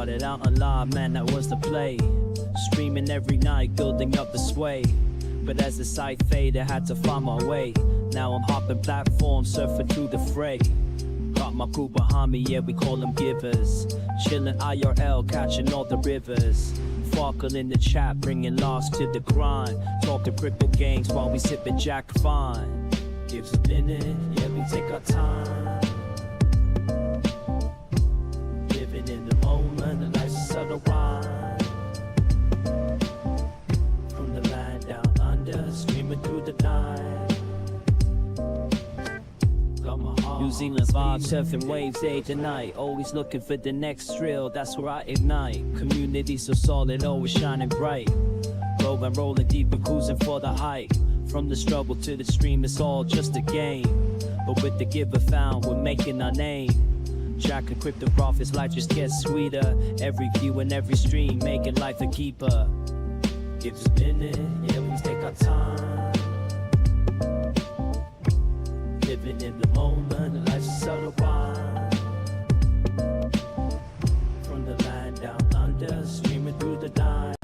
Started out alive, man, that was the play. Streaming every night, building up the sway. But as the sight faded, I had to find my way. Now I'm hopping platforms, surfing through the fray. Got my crew behind me, yeah, we call them givers. Chillin' IRL, catching all the rivers. Farkle in the chat, bringing loss to the grind. Talking crypto games while we sippin' Jack Fine. Gives a minute, yeah, we take our time. Living in the moment, the life's a subtle rhyme. From the land down under, streaming through the night. New Zealand vibes, surfing waves day to night. Always looking for the next thrill, that's where I ignite. Community so solid, always shining bright. Rolling deep and cruising for the height. From the struggle to the stream, it's all just a game. But with the giver found, we're making our name. Jack and crypto profits, life just gets sweeter. Every view and every stream, making life a keeper. Give us a minute, yeah, we take our time. Living in the moment, the life's a subtle rhyme. From the land down under, streaming through the night.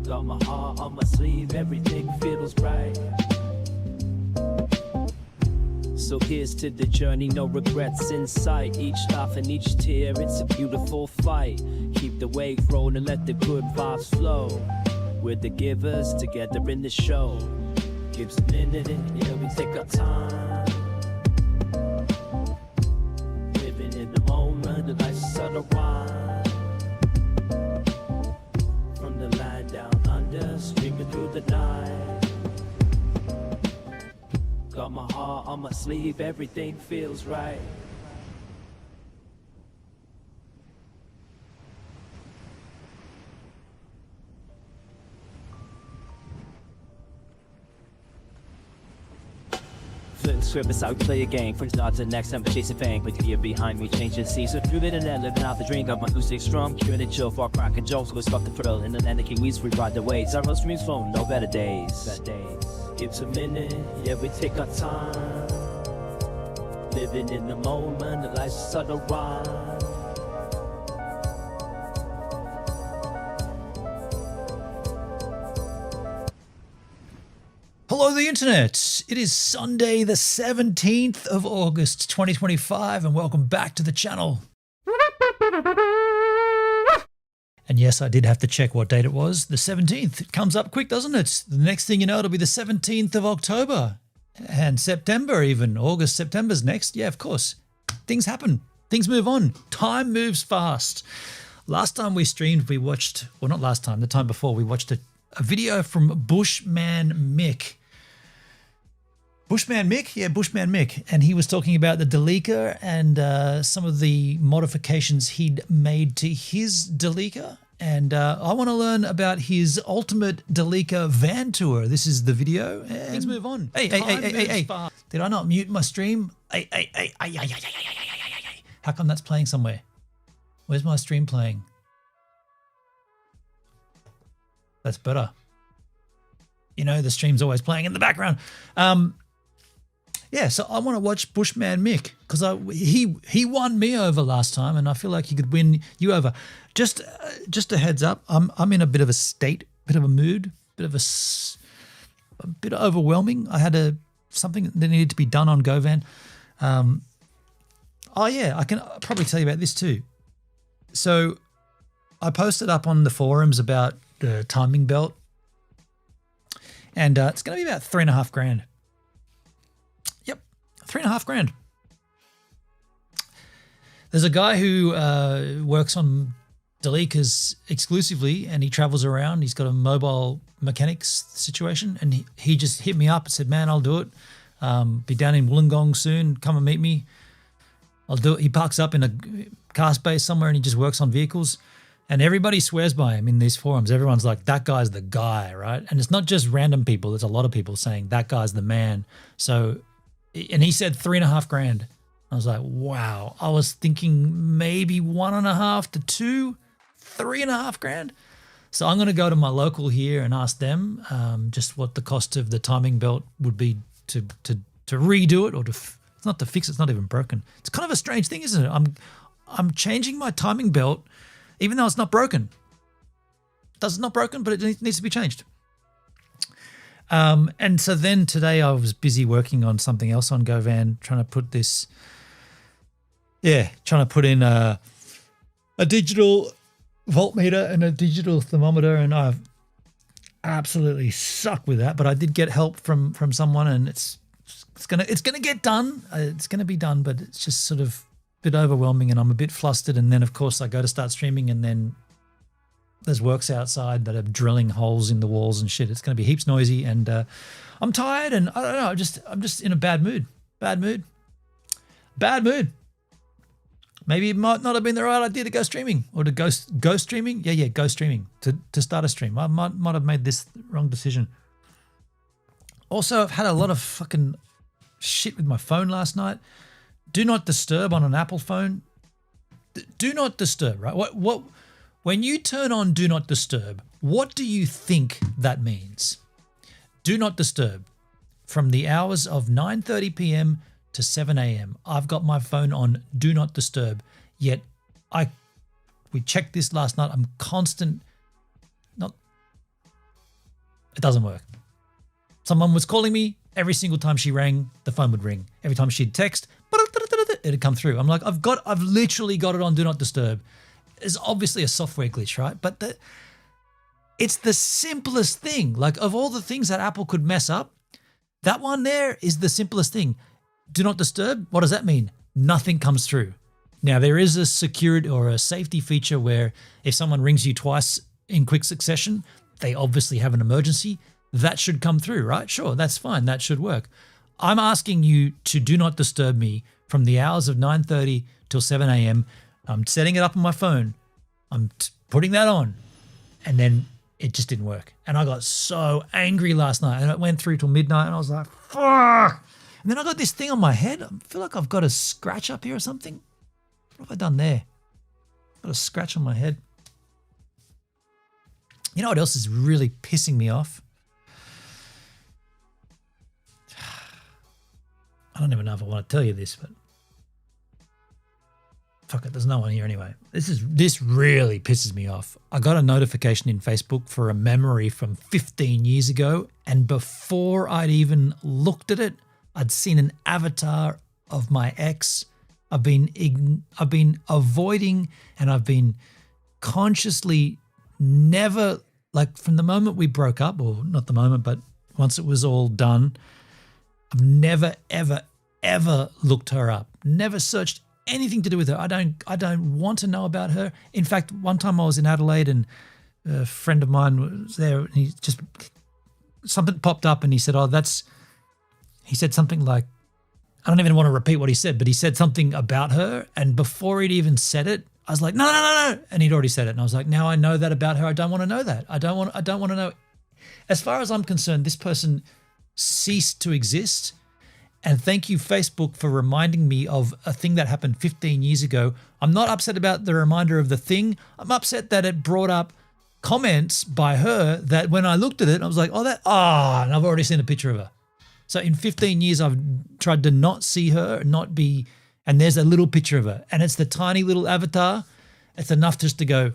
Got my heart on my sleeve, everything feels right. So here's to the journey, no regrets in sight. Each laugh and each tear, it's a beautiful fight. Keep the wave rolling, let the good vibes flow. We're the givers, together in the show. Gives a minute, yeah, we take our time. Living in the moment, the life's a subtle rhyme. From the land down under, streaming through the night. Got my heart on my sleeve, everything feels right. Script how we play a game. From start to next, I'm chasing fame. Put the year behind me, changing scenes. So through it and then living out the drink of my acoustic strum. Curing it chill for cracking jokes. Go stop the thrill. In the land of Kiwis, we ride the waves. Our streams phone, no better days. Gives a minute, yeah, we take our time. Living in the moment, the life's a subtle rhyme. Hello, the internet. It is Sunday, the 17th of August, 2025, and welcome back to the channel. And yes, I did have to check what date it was. The 17th. It comes up quick, doesn't it? The next thing you know, it'll be the 17th of October. And September even. August, September's next. Yeah, of course. Things happen. Things move on. Time moves fast. Last time we streamed, we watched, well, not last time, the time before, we watched a video from Bushmanmick. Bushmanmick? Yeah, Bushmanmick. And he was talking about the Delica and some of the modifications he'd made to his Delica. And I want to learn about his ultimate Delica van tour. This is the video. And things move on. Hey. Did I not mute my stream? Hey. How come that's playing somewhere? Where's my stream playing? That's better. You know, the stream's always playing in the background. Yeah, so I want to watch Bushmanmick because he won me over last time, and I feel like he could win you over. Just a heads up, I'm in a bit of a state, bit of a mood, a bit overwhelming. I had something that needed to be done on Govan. Oh yeah, I can probably tell you about this too. So I posted up on the forums about the timing belt, and it's going to be about $3.5 grand. Yep, $3.5 grand. There's a guy who works on Delicas exclusively, and he travels around. He's got a mobile mechanics situation, and he just hit me up and said, "Man, I'll do it. Be down in Wollongong soon. Come and meet me. I'll do it." He parks up in a car space somewhere, and he just works on vehicles. And everybody swears by him in these forums. Everyone's like, that guy's the guy, right? And it's not just random people. There's a lot of people saying that guy's the man. So, and he said $3.5 grand. I was like, wow. I was thinking maybe 1.5 to 2, $3.5 grand. So I'm going to go to my local here and ask them just what the cost of the timing belt would be to redo it, or it's not to fix it. It's not even broken. It's kind of a strange thing, isn't it? I'm changing my timing belt, even though it's not broken. It's not broken, but it needs to be changed. And so then today I was busy working on something else on GoVan, trying to put in a digital voltmeter and a digital thermometer, and I've absolutely suck with that. But I did get help from someone, and it's gonna get done. It's gonna be done, but it's just sort of a bit overwhelming, and I'm a bit flustered. And then of course I go to start streaming, and then there's works outside that are drilling holes in the walls and shit. It's going to be heaps noisy, and I'm tired, and I don't know. I'm just in a bad mood. Maybe it might not have been the right idea to go streaming or to go streaming. Yeah, go streaming to start a stream. I might have made this wrong decision. Also, I've had a lot of fucking shit with my phone last night. Do not disturb on an Apple phone. Do not disturb, right? What? When you turn on Do Not Disturb, what do you think that means? Do Not Disturb. From the hours of 9:30 p.m. to 7 a.m., I've got my phone on Do Not Disturb. Yet we checked this last night. It doesn't work. Someone was calling me. Every single time she rang, the phone would ring. Every time she'd text, it'd come through. I'm like, I've literally got it on Do Not Disturb. It's obviously a software glitch, right? But it's the simplest thing. Like, of all the things that Apple could mess up, that one there is the simplest thing. Do not disturb. What does that mean? Nothing comes through. Now, there is a security or a safety feature where if someone rings you twice in quick succession, they obviously have an emergency. That should come through, right? Sure, that's fine. That should work. I'm asking you to do not disturb me from the hours of 9:30 till 7 a.m. I'm setting it up on my phone. I'm putting that on, and then it just didn't work. And I got so angry last night, and it went through till midnight, and I was like, fuck. And then I got this thing on my head. I feel like I've got a scratch up here or something. What have I done there? Got a scratch on my head. You know what else is really pissing me off? I don't even know if I want to tell you this, but fuck it, there's no one here anyway. This really pisses me off. I got a notification in Facebook for a memory from 15 years ago, and before I'd even looked at it, I'd seen an avatar of my ex. I've been avoiding, and I've been consciously never, like, from the moment we broke up, or not the moment, but once it was all done, I've never, ever, ever looked her up. Never searched anything to do with her. I don't want to know about her. In fact, one time I was in Adelaide, and a friend of mine was there, and he just, something popped up, and he said, he said something like, I don't even want to repeat what he said, but he said something about her, and before he'd even said it, I was like, no, and he'd already said it, and I was like, now I know that about her. I don't want to know that. I don't want to know. As far as I'm concerned, this person ceased to exist. And thank you, Facebook, for reminding me of a thing that happened 15 years ago. I'm not upset about the reminder of the thing. I'm upset that it brought up comments by her that when I looked at it, I was like, and I've already seen a picture of her. So in 15 years, I've tried to not see her, and there's a little picture of her. And it's the tiny little avatar. It's enough just to go,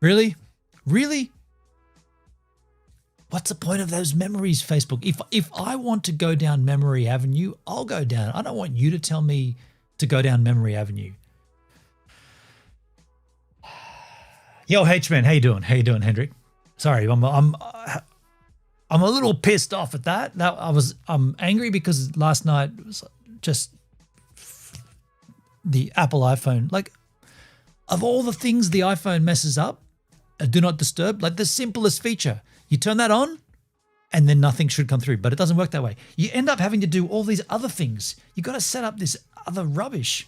really? Really? What's the point of those memories, Facebook? If I want to go down memory avenue, I'll go down. I don't want you to tell me to go down memory avenue. Yo, H-Man, how you doing? How you doing, Hendrik? Sorry, I'm a little pissed off at that. I'm angry because last night was just the Apple iPhone. Like, of all the things the iPhone messes up, do not disturb, like the simplest feature. You turn that on, and then nothing should come through. But it doesn't work that way. You end up having to do all these other things. You got to set up this other rubbish.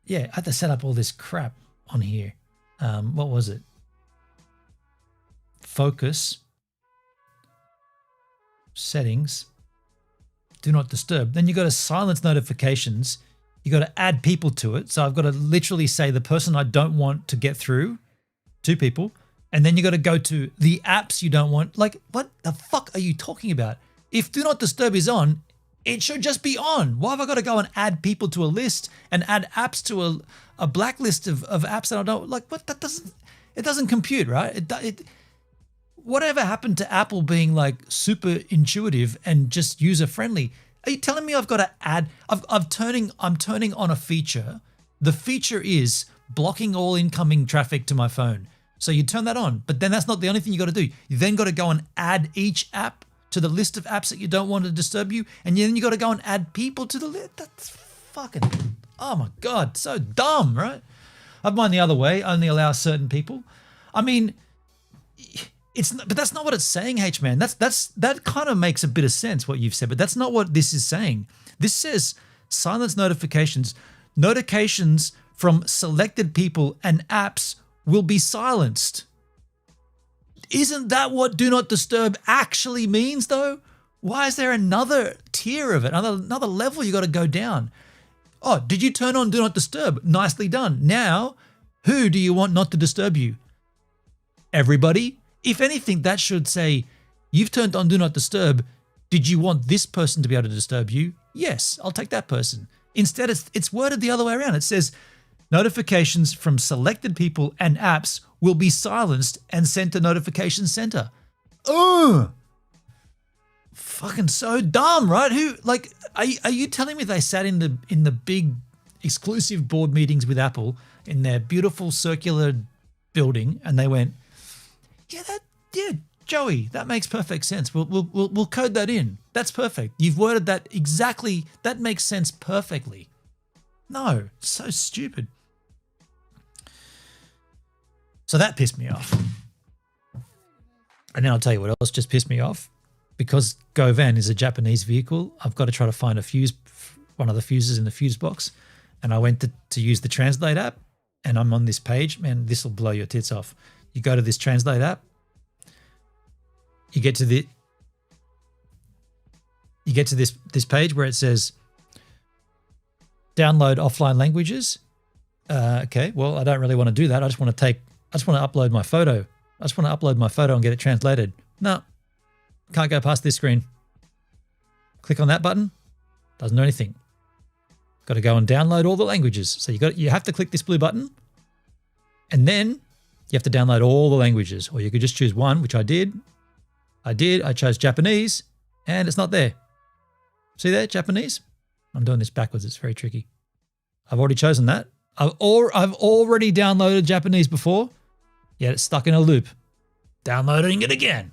Yeah, I had to set up all this crap on here. What was it? Focus. Settings. Do not disturb. Then you got to silence notifications. You got to add people to it. So I've got to literally say the person I don't want to get through, 2 people. And then you got to go to the apps you don't want. Like, what the fuck are you talking about? If Do Not Disturb is on, It should just be on. Why have I got to go and add people to a list and add apps to a blacklist of apps that I don't like? What it doesn't compute, right? Whatever happened to Apple being like super intuitive and just user friendly? Are you telling me I've got to add? I'm turning on a feature. The feature is blocking all incoming traffic to my phone. So you turn that on, but then that's not the only thing you got to do. You then got to go and add each app to the list of apps that you don't want to disturb you, and then you got to go and add people to the list. That's fucking, oh my God, so dumb, right? I've mine the other way, only allow certain people. I mean, but that's not what it's saying, H-Man. That kind of makes a bit of sense what you've said, but that's not what this is saying. This says silence notifications. Notifications from selected people and apps will be silenced. Isn't that what do not disturb actually means though? Why is there another tier of it, another level you got to go down? Oh, did you turn on do not disturb? Nicely done. Now, who do you want not to disturb you? Everybody? If anything, that should say, you've turned on do not disturb. Did you want this person to be able to disturb you? Yes, I'll take that person. Instead, it's worded the other way around. It says, notifications from selected people and apps will be silenced and sent to notification center. Ugh. Fucking so dumb, right? Who, like, are you telling me they sat in the big exclusive board meetings with Apple in their beautiful circular building and they went, yeah, Joey, that makes perfect sense. We'll code that in. That's perfect. You've worded that exactly. That makes sense perfectly. No, so stupid. So that pissed me off. And then I'll tell you what else just pissed me off. Because Govan is a Japanese vehicle, I've got to try to find a fuse, one of the fuses in the fuse box. And I went to use the Translate app, and I'm on this page. Man, this will blow your tits off. You go to this Translate app. You get to this page where it says download offline languages. Okay, well, I don't really want to do that. I just want to upload my photo. I just want to upload my photo and get it translated. No, can't go past this screen. Click on that button. Doesn't do anything. Got to go and download all the languages. So you have to click this blue button, and then you have to download all the languages, or you could just choose one, which I did. I chose Japanese, and it's not there. See there, Japanese? I'm doing this backwards. It's very tricky. I've already chosen that. I've already downloaded Japanese before, yet it's stuck in a loop. Downloading it again.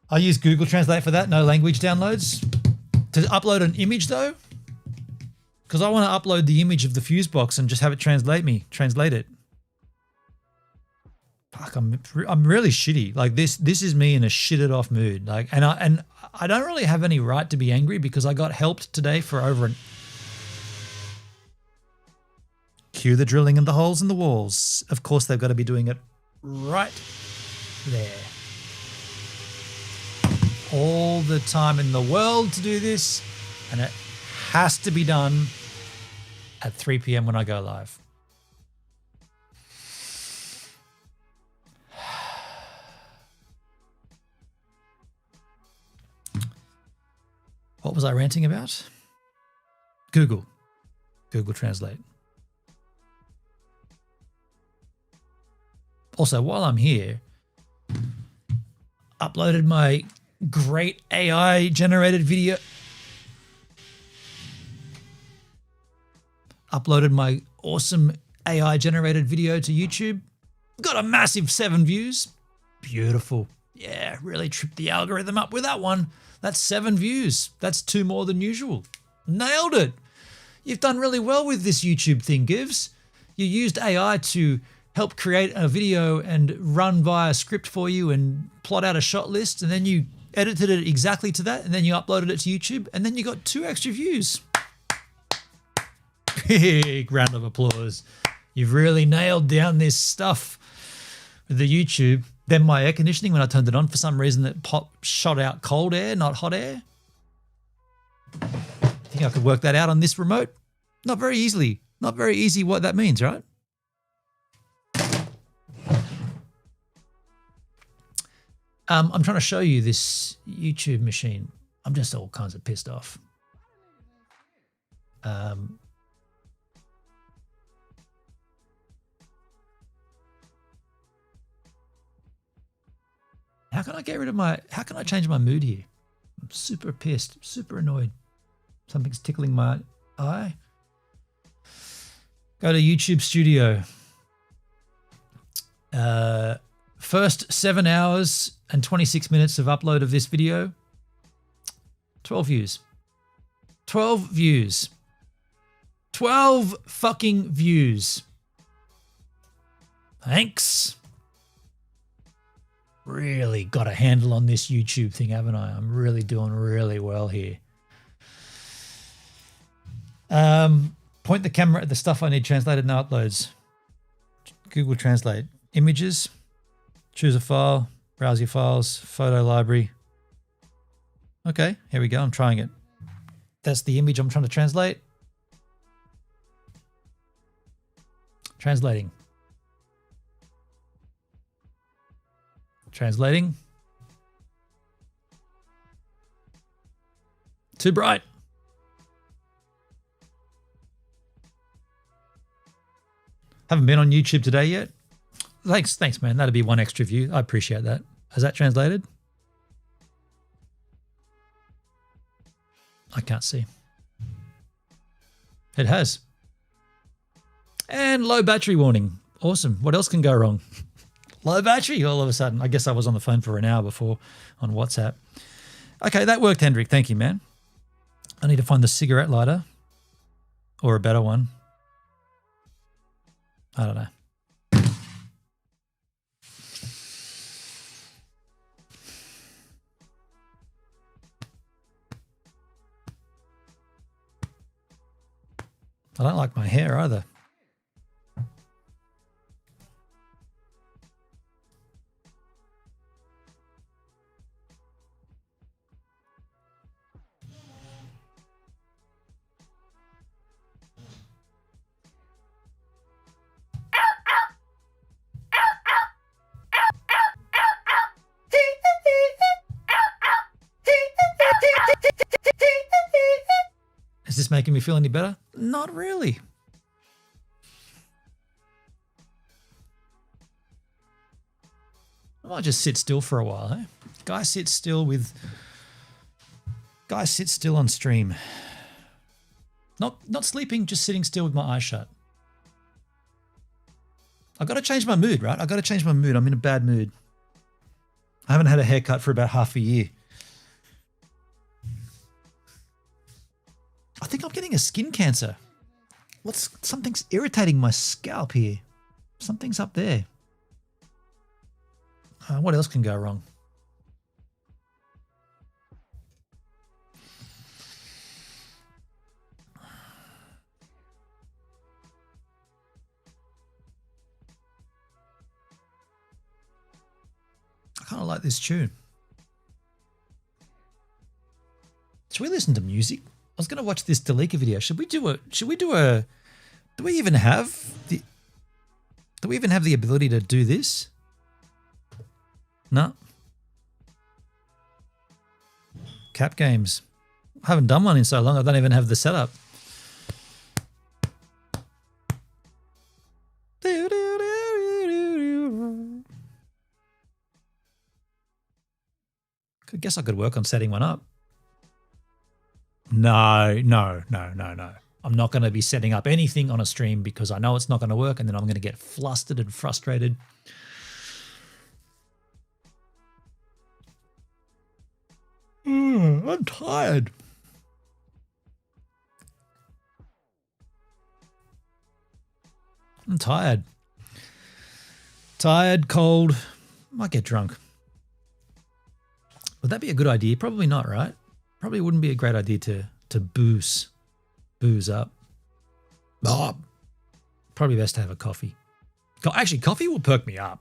I use Google Translate for that. No language downloads. To upload an image though, because I want to upload the image of the fuse box and just have it translate it. Fuck, I'm really shitty. Like this is me in a shitted off mood. Like, and I don't really have any right to be angry because I got helped today for over an. Cue the drilling in the holes in the walls. Of course, they've got to be doing it right there. All the time in the world to do this, and it has to be done at 3 p.m. when I go live. What was I ranting about? Google Translate. Also, while I'm here, uploaded my great AI generated video. Uploaded my awesome AI generated video to YouTube. Got a massive 7 views. Beautiful. Yeah, really tripped the algorithm up with that one. That's 7 views. That's 2 more than usual. Nailed it. You've done really well with this YouTube thing, Gives. You used AI to help create a video and run via script for you and plot out a shot list, and then you edited it exactly to that, and then you uploaded it to YouTube, and then you got 2 extra views. Big round of applause. You've really nailed down this stuff with the YouTube. Then my air conditioning, when I turned it on, for some reason it shot out cold air, not hot air. Think I could work that out on this remote? Not very easily. Not very easy what that means, right? I'm trying to show you this YouTube machine. I'm just all kinds of pissed off. How can I get rid of how can I change my mood here? I'm super pissed, super annoyed. Something's tickling my eye. Go to YouTube Studio. First 7 hours and 26 minutes of upload of this video. 12 views. 12 views. 12 fucking views. Thanks. Really got a handle on this YouTube thing, haven't I? I'm really doing really well here. Point the camera at the stuff I need translated, no uploads. Google Translate. Images. Choose a file. Browse your files. Photo library. Okay, here we go. I'm trying it. That's the image I'm trying to translate. Translating. Translating. Too bright. Haven't been on YouTube today yet. Thanks, man. That'd be one extra view. I appreciate that. Has that translated? I can't see. It has. And low battery warning. Awesome. What else can go wrong? Low battery all of a sudden. I guess I was on the phone for an hour before on WhatsApp. Okay, that worked, Hendrik. Thank you, man. I need to find the cigarette lighter or a better one. I don't know. I don't like my hair either. Is this making me feel any better? Not really. I might just sit still for a while, eh? Guy sits still on stream. Not sleeping, just sitting still with my eyes shut. I got to change my mood, right? I got to change my mood. I'm in a bad mood. I haven't had a haircut for about half a year. I think I'm getting a skin cancer. Something's irritating my scalp here. Something's up there. What else can go wrong? I kind of like this tune. Should we listen to music? I was going to watch this Delica video. Do we even have the ability to do this? No. Cap games. I haven't done one in so long. I don't even have the setup. I guess I could work on setting one up. No. I'm not going to be setting up anything on a stream because I know it's not going to work and then I'm going to get flustered and frustrated. I'm tired. Tired, cold. Might get drunk. Would that be a good idea? Probably not, right? Probably wouldn't be a great idea to booze up. Oh, probably best to have a coffee. Actually, coffee will perk me up.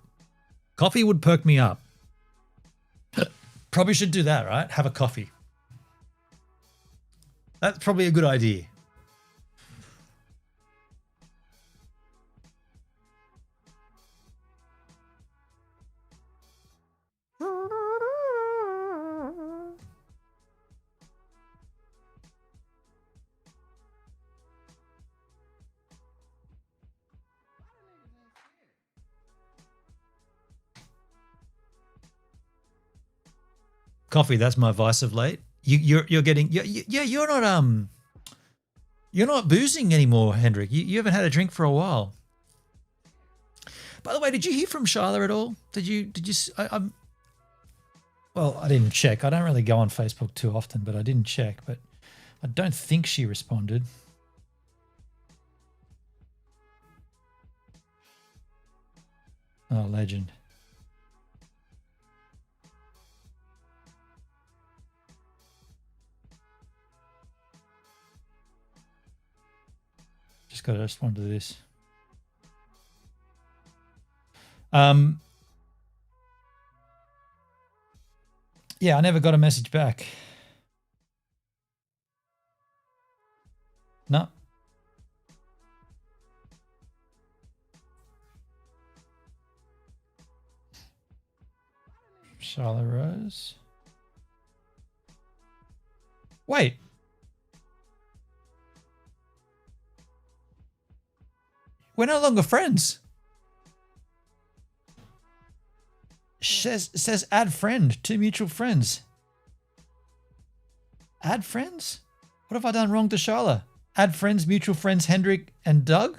Coffee would perk me up. Probably should do that, right? Have a coffee. That's probably a good idea. Coffee, that's my vice of late. You're getting you're not boozing anymore, Hendrik. You haven't had a drink for a while. By the way, did you hear from Shiloh at all? Did you? Well, I didn't check. I don't really go on Facebook too often, but I didn't check. But I don't think she responded. Oh, legend. Just got to respond to this. Yeah, I never got a message back. No. Shiloh Rose. Wait. We're no longer friends. Says add friend, 2 mutual friends. Add friends? What have I done wrong to Shiloh? Add friends, mutual friends, Hendrik and Doug?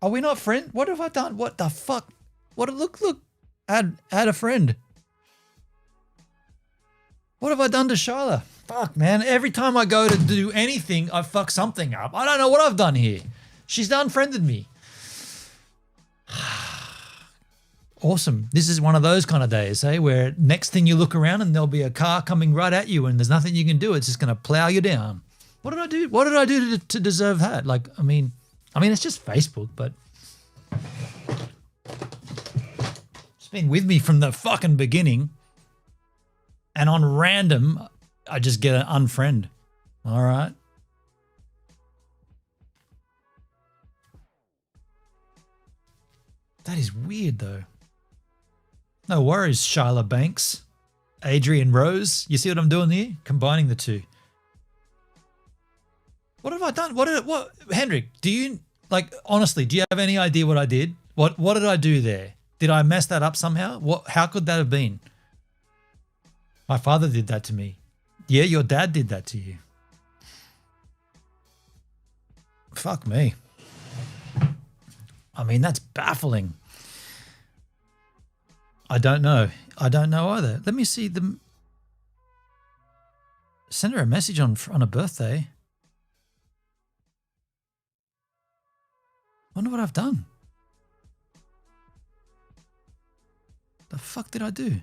Are we not friends? What have I done? What the fuck? What? Look. Add a friend. What have I done to Shiloh? Fuck, man. Every time I go to do anything, I fuck something up. I don't know what I've done here. She's unfriended me. Awesome. This is one of those kind of days, eh? Where next thing you look around and there'll be a car coming right at you and there's nothing you can do. It's just going to plow you down. What did I do? What did I do to deserve that? Like, I mean, it's just Facebook, but it's been with me from the fucking beginning. And on random, I just get an unfriend. All right. That is weird, though. No worries, Shiloh Banks. Adrian Rose. You see what I'm doing here? Combining the two. What have I done? What Hendrik, do you, like, honestly, do you have any idea what I did? What did I do there? Did I mess that up somehow? How could that have been? My father did that to me. Yeah, your dad did that to you. Fuck me. I mean, that's baffling. I don't know. I don't know either. Let me see them. Send her a message on a birthday. Wonder what I've done. The fuck did I do?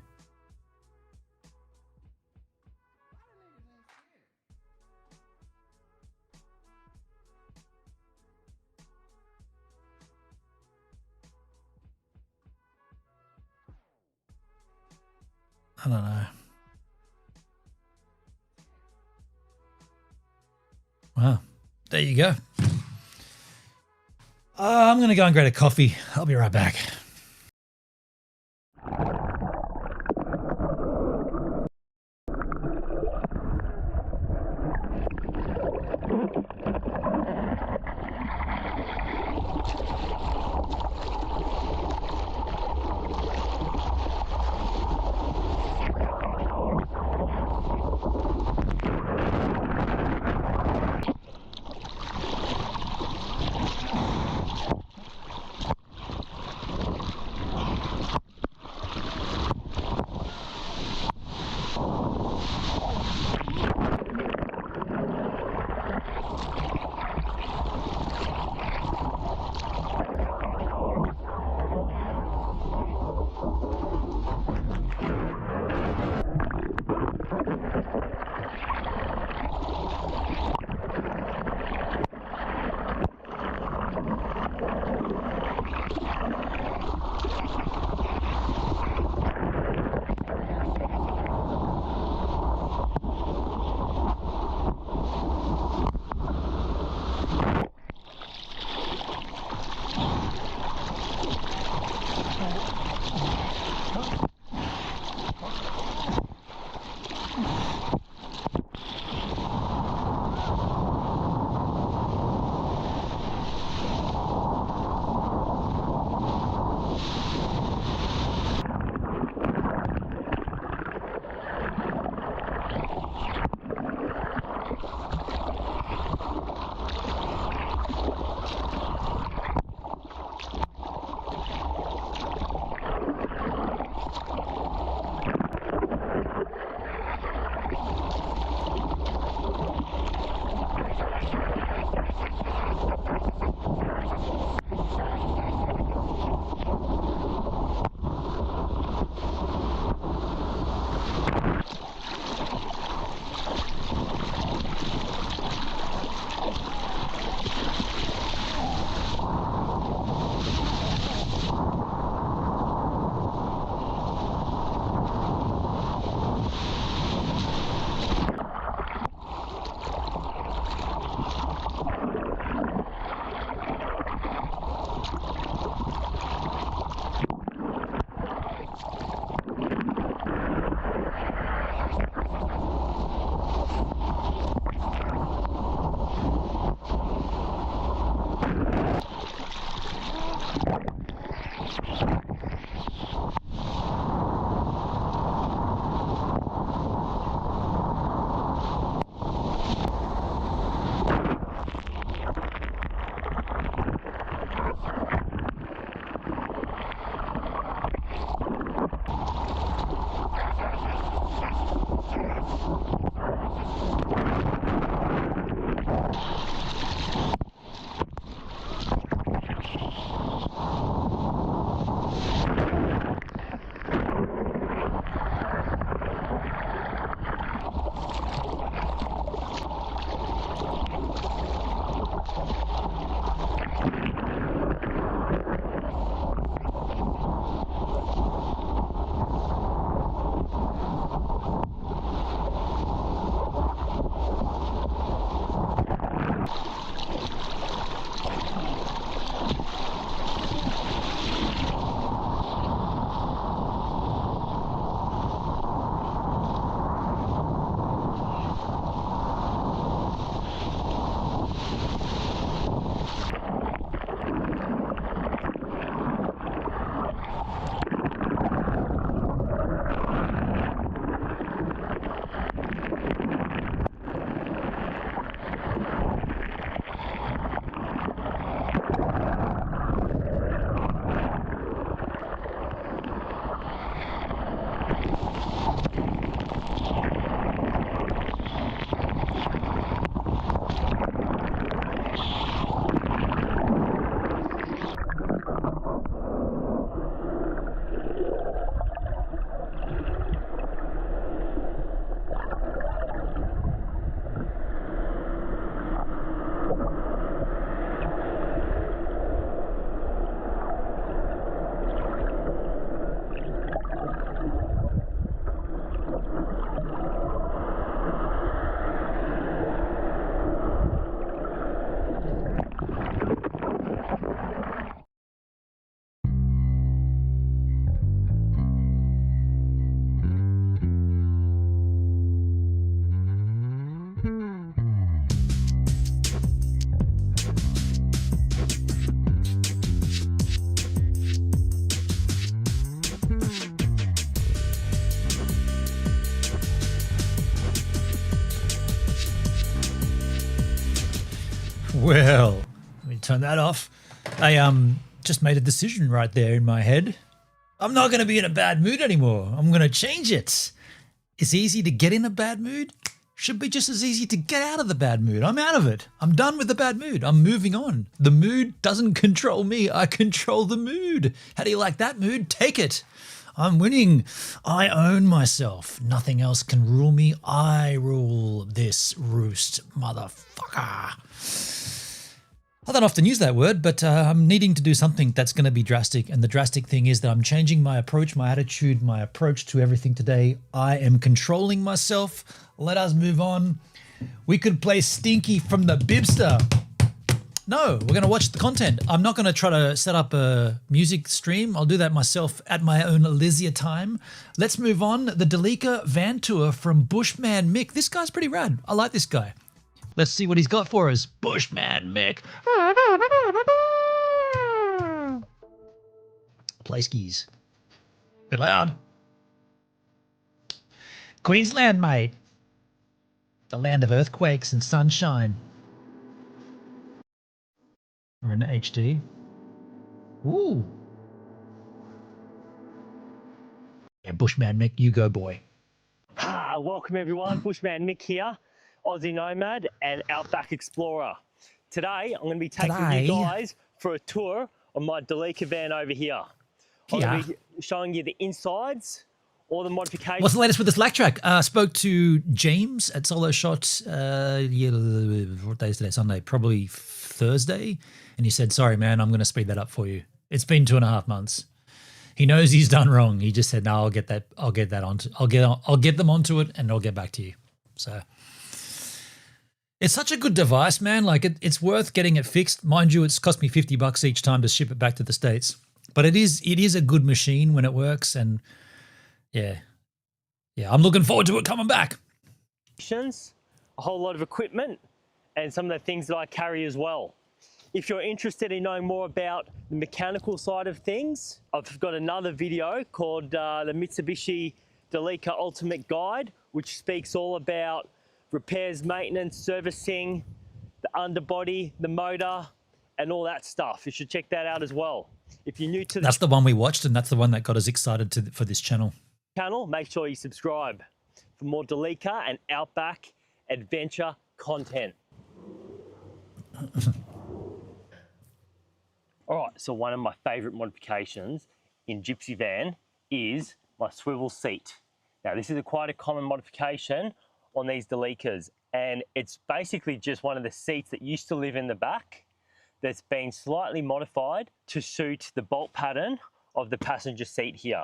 I don't know. Wow. There you go. I'm going to go and grab a coffee. I'll be right back. Well, let me turn that off. I just made a decision right there in my head. I'm not going to be in a bad mood anymore. I'm going to change it. It's easy to get in a bad mood. Should be just as easy to get out of the bad mood. I'm out of it. I'm done with the bad mood. I'm moving on. The mood doesn't control me. I control the mood. How do you like that mood? Take it. I'm winning. I own myself. Nothing else can rule me. I rule this roost, motherfucker. I don't often use that word, but I'm needing to do something that's going to be drastic. And the drastic thing is that I'm changing my approach, my attitude, my approach to everything today. I am controlling myself. Let us move on. We could play Stinky from the Bibster. No, we're going to watch the content. I'm not going to try to set up a music stream. I'll do that myself at my own leisure time. Let's move on. The Delica van tour from Bushmanmick. This guy's pretty rad. I like this guy. Let's see what he's got for us. Bushmanmick. Play skis. Bit loud. Queensland, mate. The land of earthquakes and sunshine. We're in HD. Ooh. Yeah, Bushmanmick, you go, boy. Welcome everyone, Bushmanmick here, Aussie Nomad and Outback Explorer. Today, I'm going to be taking you guys for a tour of my Delica van over here. I'm going to be showing you the insides, all the modifications. What's the latest with this lack track? Spoke to James at Solo Shot, what day is today? Sunday, probably Thursday. And he said, sorry, man, I'm going to speed that up for you. It's been 2.5 months. He knows he's done wrong. He just said, no, I'll get them onto it and I'll get back to you. So it's such a good device, man. Like it's worth getting it fixed. Mind you, it's cost me $50 each time to ship it back to the States, but it is a good machine when it works. And yeah, I'm looking forward to it coming back. A whole lot of equipment and some of the things that I carry as well. If you're interested in knowing more about the mechanical side of things, I've got another video called the Mitsubishi Delica Ultimate Guide, which speaks all about repairs, maintenance, servicing, the underbody, the motor, and all that stuff. You should check that out as well. If you're new to That's the one we watched, and that's the one that got us excited for this channel. Make sure you subscribe for more Delica and Outback adventure content. All right, so one of my favorite modifications in Gypsy Van is my swivel seat. Now, this is quite a common modification on these Delicas, and it's basically just one of the seats that used to live in the back that's been slightly modified to suit the bolt pattern of the passenger seat here.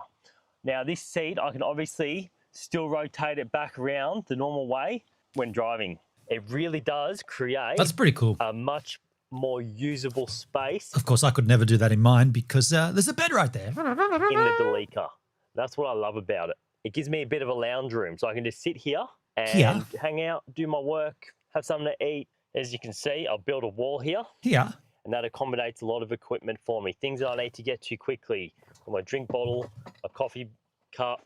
Now, this seat, I can obviously still rotate it back around the normal way when driving. It really does create That's pretty cool. A much more usable space. Of course, I could never do that in mine because there's a bed right there. In the Delica. That's what I love about it. It gives me a bit of a lounge room, so I can just sit here and hang out, do my work, have something to eat. As you can see, I've built a wall here. Yeah. And that accommodates a lot of equipment for me. Things that I need to get to quickly. My drink bottle, a coffee cup.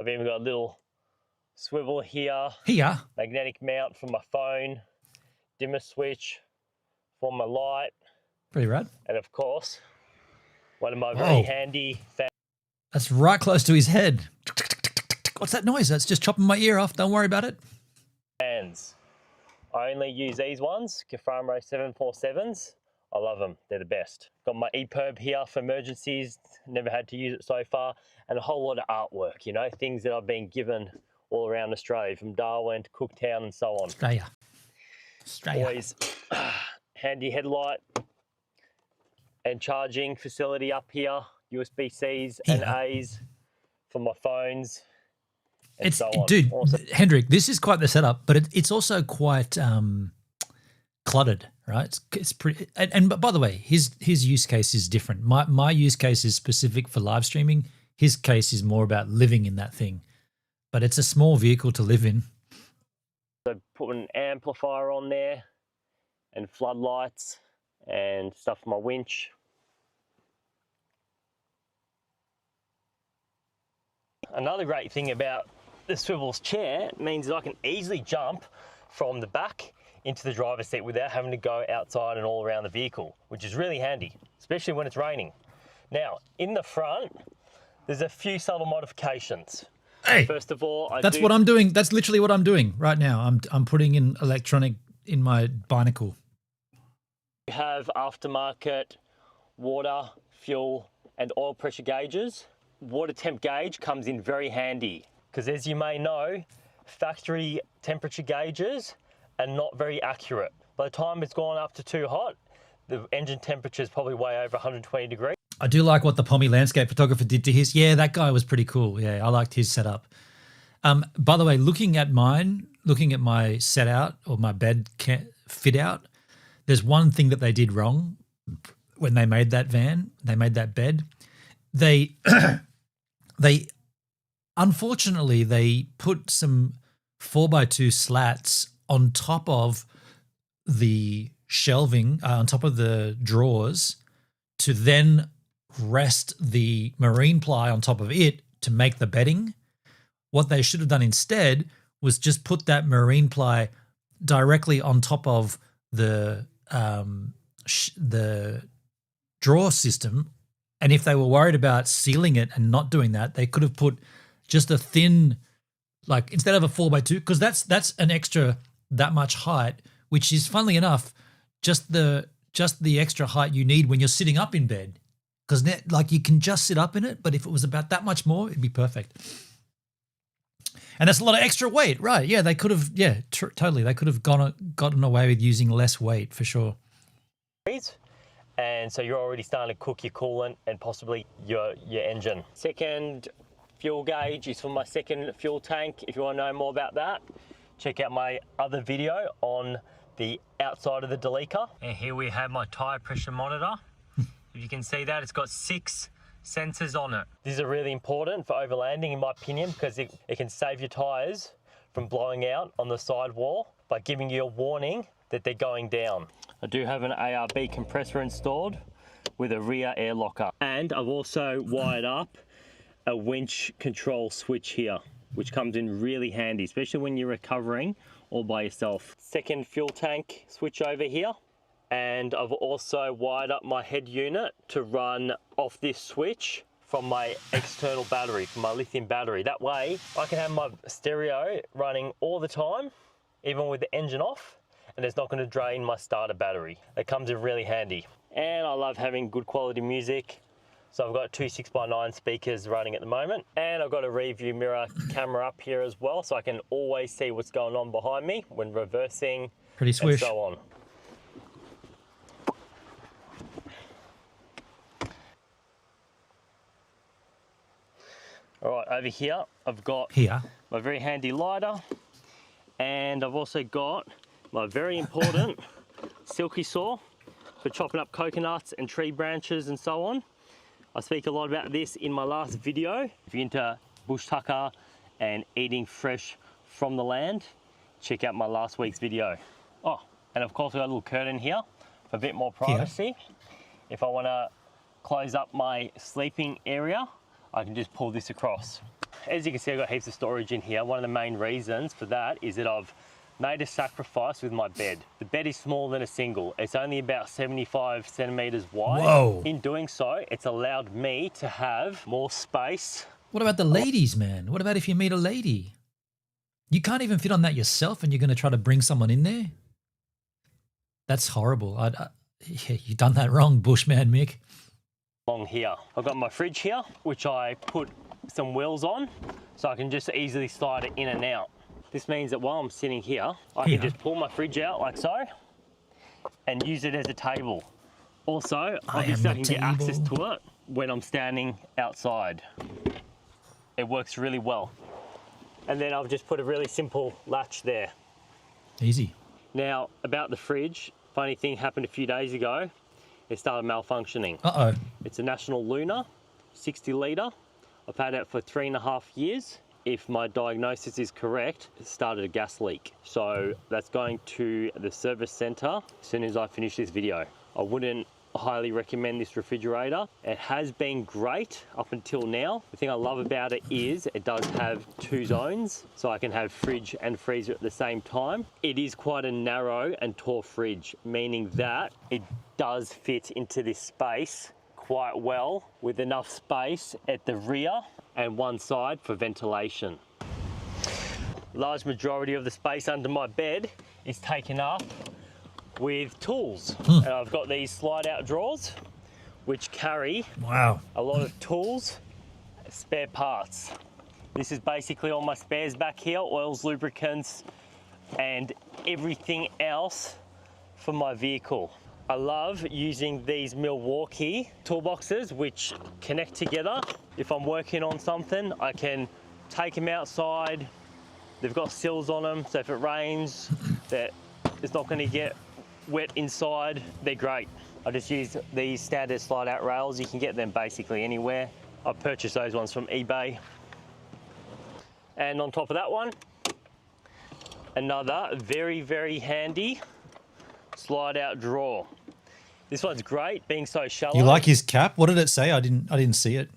I've even got a little swivel here. Here. Magnetic mount for my phone. Dimmer switch for my light. Pretty rad. And of course, one of my very handy fans. That's right close to his head. What's that noise? That's just chopping my ear off. Don't worry about it. Fans. I only use these ones, Kafamro 747s. I love them. They're the best. Got my EPIRB here for emergencies. Never had to use it so far. And a whole lot of artwork, you know, things that I've been given all around Australia, from Darwin to Cooktown and so on. Australia. Always handy headlight and charging facility up here. USB-Cs and A's for my phones. And so on. Dude, awesome. Hendrik, this is quite the setup, but it's also quite cluttered, right? It's pretty. And by the way, his use case is different. My use case is specific for live streaming. His case is more about living in that thing, but it's a small vehicle to live in. So put an amplifier on there and floodlights and stuff for my winch. Another great thing about the swivel's chair means that I can easily jump from the back into the driver's seat without having to go outside and all around the vehicle, which is really handy, especially when it's raining. Now, in the front, there's a few subtle modifications. Hey, first of all, that's what I'm doing. That's literally what I'm doing right now. I'm putting in electronic in my Binacle. You have aftermarket water, fuel, and oil pressure gauges. Water temp gauge comes in very handy because, as you may know, factory temperature gauges are not very accurate. By the time it's gone up to too hot, the engine temperature is probably way over 120 degrees. I do like what the Pommy landscape photographer did to his. Yeah, that guy was pretty cool. Yeah, I liked his setup. By the way, looking at my set out or my bed fit out, there's one thing that they did wrong when they made that that bed. They unfortunately they put some 4x2 slats on top of the shelving, on top of the drawers, to then rest the marine ply on top of it to make the bedding. What they should have done instead was just put that marine ply directly on top of the drawer system. And if they were worried about sealing it and not doing that, they could have put just a thin, like instead of a 4x2, because that's an extra that much height, which is, funnily enough, just the extra height you need when you're sitting up in bed. Because like you can just sit up in it, but if it was about that much more, it'd be perfect. And that's a lot of extra weight, right? Yeah, they could have. Yeah, totally. They could have gotten away with using less weight for sure. And so you're already starting to cook your coolant and possibly your engine. Second fuel gauge is for my second fuel tank. If you want to know more about that, check out my other video on the outside of the Delica. And here we have my tyre pressure monitor. If you can see that, it's got 6 sensors on it. These are really important for overlanding, in my opinion, because it can save your tyres from blowing out on the sidewall by giving you a warning that they're going down. I do have an ARB compressor installed with a rear air locker. And I've also wired up a winch control switch here, which comes in really handy, especially when you're recovering all by yourself. Second fuel tank switch over here. And I've also wired up my head unit to run off this switch from my external battery, from my lithium battery. That way I can have my stereo running all the time, even with the engine off, and it's not going to drain my starter battery. That comes in really handy. And I love having good quality music. So I've got 2 6x9 speakers running at the moment, and I've got a review mirror camera up here as well, so I can always see what's going on behind me when reversing. Pretty swish. And so on. All right, over here, I've got my very handy lighter, and I've also got my very important silky saw for chopping up coconuts and tree branches and so on. I speak a lot about this in my last video. If you're into bush tucker and eating fresh from the land, check out my last week's video. Oh, and of course, I've got a little curtain here for a bit more privacy. If I want to close up my sleeping area, I can just pull this across. As you can see, I've got heaps of storage in here. One of the main reasons for that is that I've made a sacrifice with my bed. The bed is smaller than a single. It's only about 75 centimeters wide. Whoa. In doing so, it's allowed me to have more space. What about the ladies, man? What about if you meet a lady? You can't even fit on that yourself and you're going to try to bring someone in there? That's horrible. Yeah, you've done that wrong, Bushmanmick. Along here, I've got my fridge here, which I put some wheels on so I can just easily slide it in and out. This means that while I'm sitting here, I can just pull my fridge out like so and use it as a table. Also, obviously I can get access to it when I'm standing outside. It works really well. And then I've just put a really simple latch there. Easy. Now, about the fridge, funny thing happened a few days ago. It started malfunctioning. Uh-oh. It's a National Luna, 60 litre. I've had it for 3.5 years. If my diagnosis is correct, it started a gas leak. So that's going to the service centre as soon as I finish this video. I wouldn't highly recommend this refrigerator. It has been great up until now. The thing I love about it is it does have 2 zones, so I can have fridge and freezer at the same time. It is quite a narrow and tall fridge, meaning that it does fit into this space quite well, with enough space at the rear and one side for ventilation. Large majority of the space under my bed is taken up with tools. And I've got these slide out drawers which carry Wow. a lot of tools, spare parts. This is basically all my spares back here, oils, lubricants, and everything else for my vehicle. I love using these Milwaukee toolboxes which connect together. If I'm working on something, I can take them outside. They've got sills on them, so if it rains, that it's not going to get wet inside. They're great. I just use these standard slide out rails. You can get them basically anywhere. I purchased those ones from eBay. And on top of that one, another very, very handy slide out drawer. This one's great, being so shallow. You like his cap? What did it say? I didn't see it.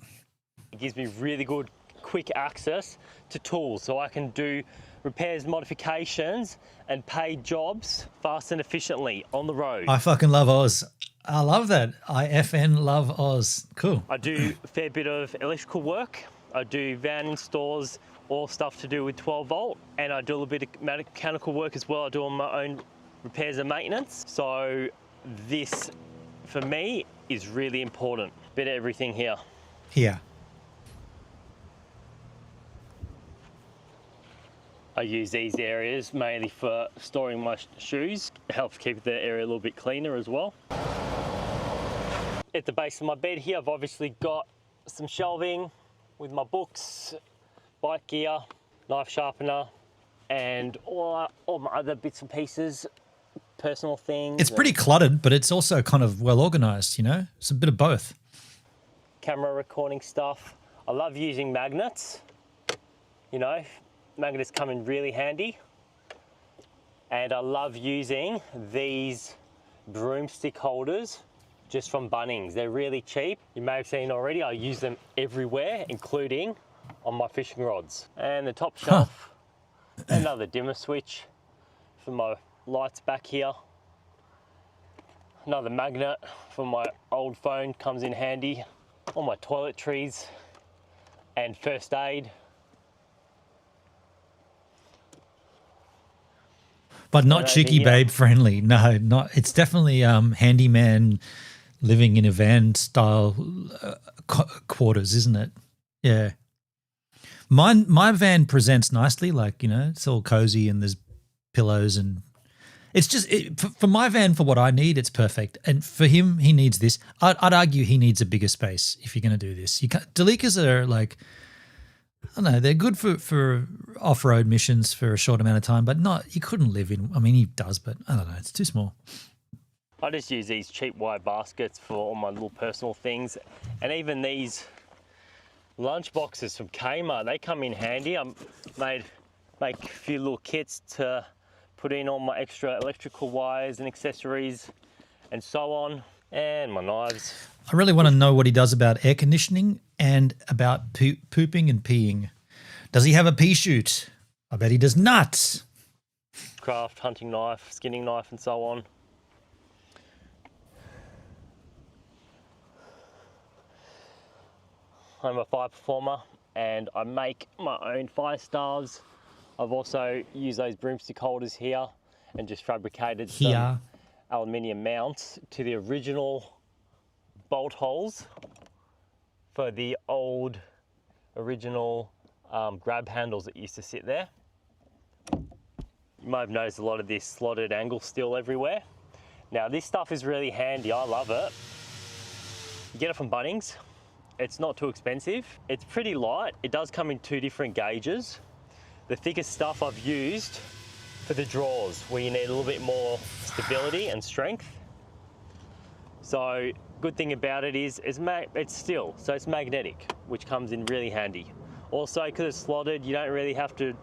It gives me really good quick access to tools, so I can do repairs, modifications, and paid jobs fast and efficiently on the road. I fucking love Oz. I love that. I FN love Oz. Cool. I do a fair bit of electrical work. I do van installs, all stuff to do with 12 volt, and I do a little bit of mechanical work as well. I do on my own repairs and maintenance. So this, for me, is really important. Bit of everything here. Here. I use these areas mainly for storing my shoes. It helps keep the area a little bit cleaner as well. At the base of my bed here, I've obviously got some shelving with my books, bike gear, knife sharpener, and all my other bits and pieces, personal things. It's pretty cluttered, but it's also kind of well organized, you know? It's a bit of both. Camera recording stuff. I love using magnets, you know. Magnets come in really handy. And I love using these broomstick holders just from Bunnings. They're really cheap. You may have seen already, I use them everywhere, including on my fishing rods. And the top shelf, another dimmer switch for my lights back here. Another magnet for my old phone comes in handy. All my toiletries and first aid. But not cheeky babe friendly. No, not. It's definitely handyman living in a van style quarters, isn't it? Yeah. My van presents nicely, like, you know, it's all cozy and there's pillows and it's just for my van, for what I need, it's perfect. And for him, he needs this. I'd argue he needs a bigger space if you're going to do this. You can't, Delicas are like, I don't know, they're good for off-road missions for a short amount of time, but not, you couldn't live in, I mean, he does, but I don't know, it's too small. I just use these cheap wire baskets for all my little personal things. And even these lunch boxes from Kmart, they come in handy. I make a few little kits to put in all my extra electrical wires and accessories and so on, and my knives. I really want to know what he does about air conditioning and about pooping and peeing. Does he have a pea chute? I bet he does not. Craft, hunting knife, skinning knife, and so on. I'm a fire performer and I make my own fire stars. I've also used those broomstick holders here and just fabricated some aluminium mounts to the original bolt holes for the old original grab handles that used to sit there. You might have noticed a lot of this slotted angle steel everywhere. Now this stuff is really handy, I love it. You get it from Bunnings. It's not too expensive. It's pretty light. It does come in 2 different gauges. The thickest stuff I've used for the drawers, where you need a little bit more stability and strength. So good thing about it is it's steel, so it's magnetic, which comes in really handy. Also, because it's slotted, you don't really have to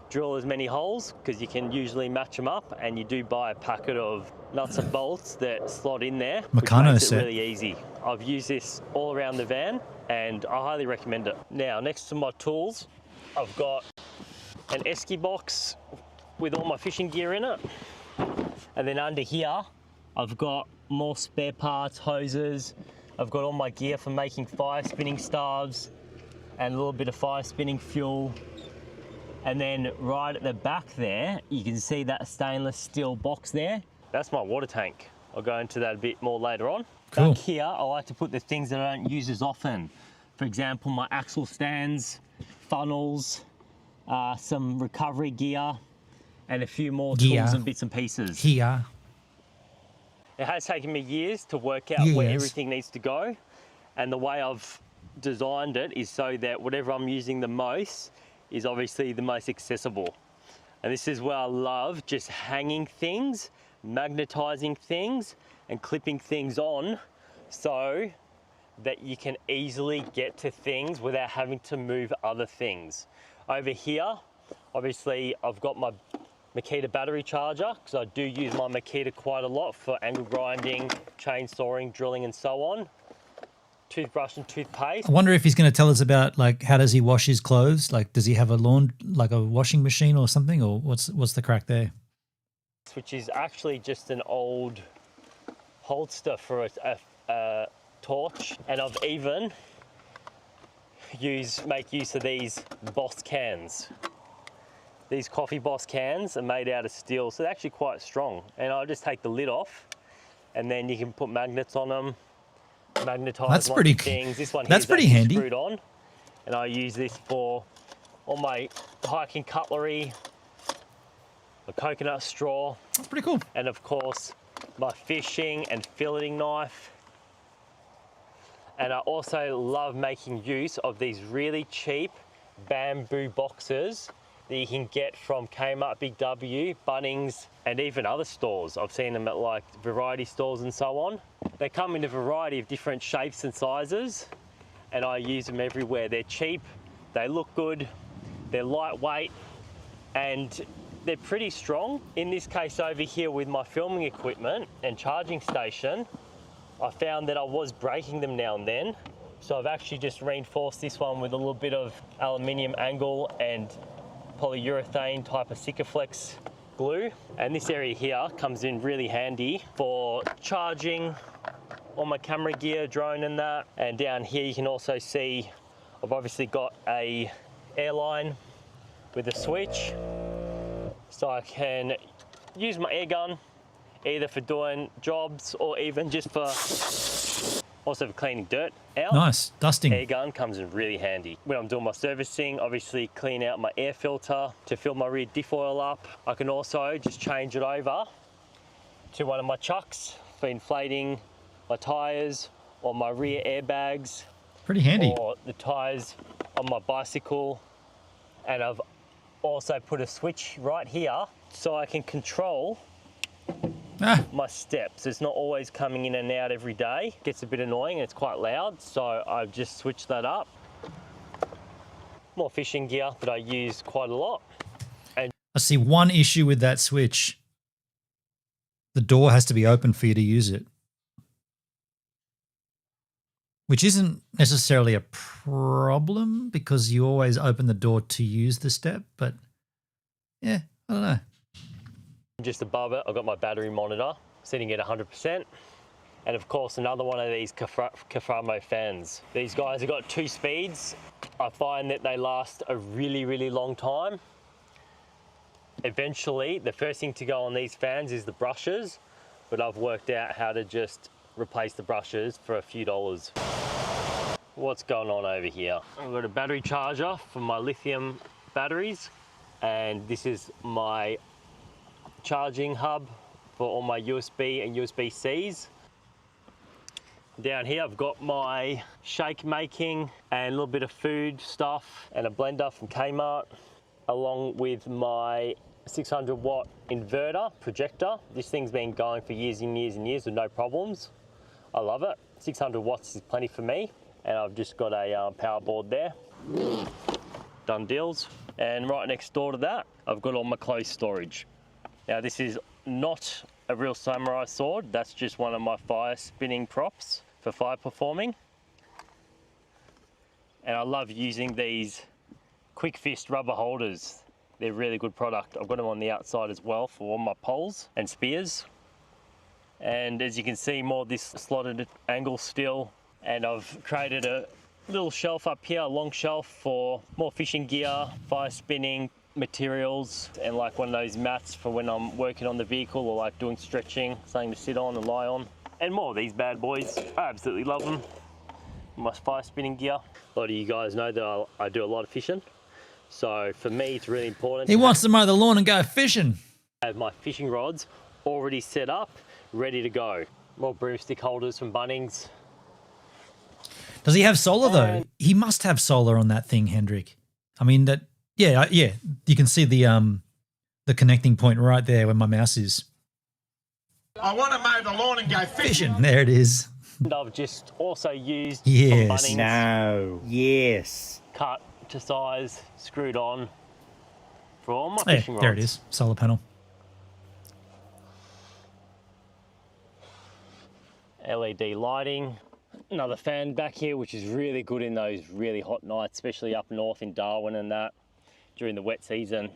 drill as many holes because you can usually match them up, and you do buy a packet of nuts and bolts that slot in there, which Meccano makes it set. really easy. I've used this all around the van and I highly recommend it. Now, next to my tools, I've got an esky box with all my fishing gear in it. And then under here, I've got more spare parts, hoses. I've got all my gear for making fire spinning staves and a little bit of fire spinning fuel. And then right at the back there, you can see that stainless steel box there. That's my water tank. I'll go into that a bit more later on. Cool. Back here, I like to put the things that I don't use as often. For example, my axle stands, funnels, some recovery gear, and a few more tools and bits and pieces. Here. It has taken me years to work out where everything needs to go, and the way I've designed it is so that whatever I'm using the most is obviously the most accessible. And this is where I love just hanging things, magnetizing things, and clipping things on so that you can easily get to things without having to move other things. Over here, obviously I've got my Makita battery charger, because I do use my Makita quite a lot for angle grinding, chainsawing, drilling and so on. Toothbrush and toothpaste. I wonder if he's going to tell us about, like, how does he wash his clothes? Like, does he have a washing machine or something, or what's the crack there? Which is actually just an old holster for a torch, and I've even make use of these Boss cans. These Coffee Boss cans are made out of steel, so they're actually quite strong. And I'll just take the lid off, and then you can put magnets on them, magnetize things. This one here is actually handy. Screwed on, and I use this for all my hiking cutlery, a coconut straw. That's pretty cool. And of course, my fishing and filleting knife. And I also love making use of these really cheap bamboo boxes that you can get from Kmart, Big W, Bunnings, and even other stores. I've seen them at like variety stores and so on. They come in a variety of different shapes and sizes, and I use them everywhere. They're cheap, they look good, they're lightweight, and they're pretty strong. In this case over here with my filming equipment and charging station, I found that I was breaking them now and then. So I've actually just reinforced this one with a little bit of aluminium angle and polyurethane type of Sikaflex glue. And this area here comes in really handy for charging all my camera gear, drone and that. And down here you can also see I've obviously got a airline with a switch, so I can use my air gun either for doing jobs or even just for also for cleaning dirt out. Nice, dusting. Air gun comes in really handy. When I'm doing my servicing, obviously clean out my air filter to fill my rear diff oil up. I can also just change it over to one of my chucks for inflating my tyres or my rear airbags. Pretty handy. Or the tyres on my bicycle. And I've also put a switch right here so I can control my steps. It's not always coming in and out every day. It gets a bit annoying and it's quite loud, so I've just switched that up. More fishing gear that I use quite a lot. And I see one issue with that switch. The door has to be open for you to use it, which isn't necessarily a problem because you always open the door to use the step, but yeah, I don't know. just above it, I've got my battery monitor sitting at 100%. And of course, another one of these Caframo fans. These guys have got 2 speeds. I find that they last a really, really long time. Eventually, the first thing to go on these fans is the brushes, but I've worked out how to just replace the brushes for a few dollars. What's going on over here? I've got a battery charger for my lithium batteries, and this is my charging hub for all my USB and USB-Cs. Down here I've got my shake making and a little bit of food stuff and a blender from Kmart, along with my 600 watt inverter projector. This thing's been going for years and years and years with no problems. I love it. 600 watts is plenty for me. And I've just got a power board there. Done deals. And right next door to that, I've got all my clothes storage. Now this is not a real samurai sword, that's just one of my fire spinning props for fire performing. And I love using these quick fist rubber holders. They're really good product. I've got them on the outside as well for all my poles and spears. And as you can see, more of this slotted angle steel. And I've created a little shelf up here, a long shelf for more fishing gear, fire spinning materials, and like one of those mats for when I'm working on the vehicle or like doing stretching, something to sit on and lie on. And more of these bad boys. I absolutely love them. My fire spinning gear. A lot of you guys know that I do a lot of fishing. So for me, it's really important. He wants to mow the lawn and go fishing. I have my fishing rods already set up, ready to go. More broomstick holders from Bunnings. Does he have solar though? He must have solar on that thing, Hendrik. I mean that. Yeah. You can see the connecting point right there where my mouse is. I want to mow the lawn and go fishing. There it is. And I've just also used Yes. from Bunnings, No. Yes. cut to size, screwed on for all my Yeah, fishing rods. there it is. Solar panel. LED lighting. Another fan back here, which is really good in those really hot nights, especially up north in Darwin and that during the wet season.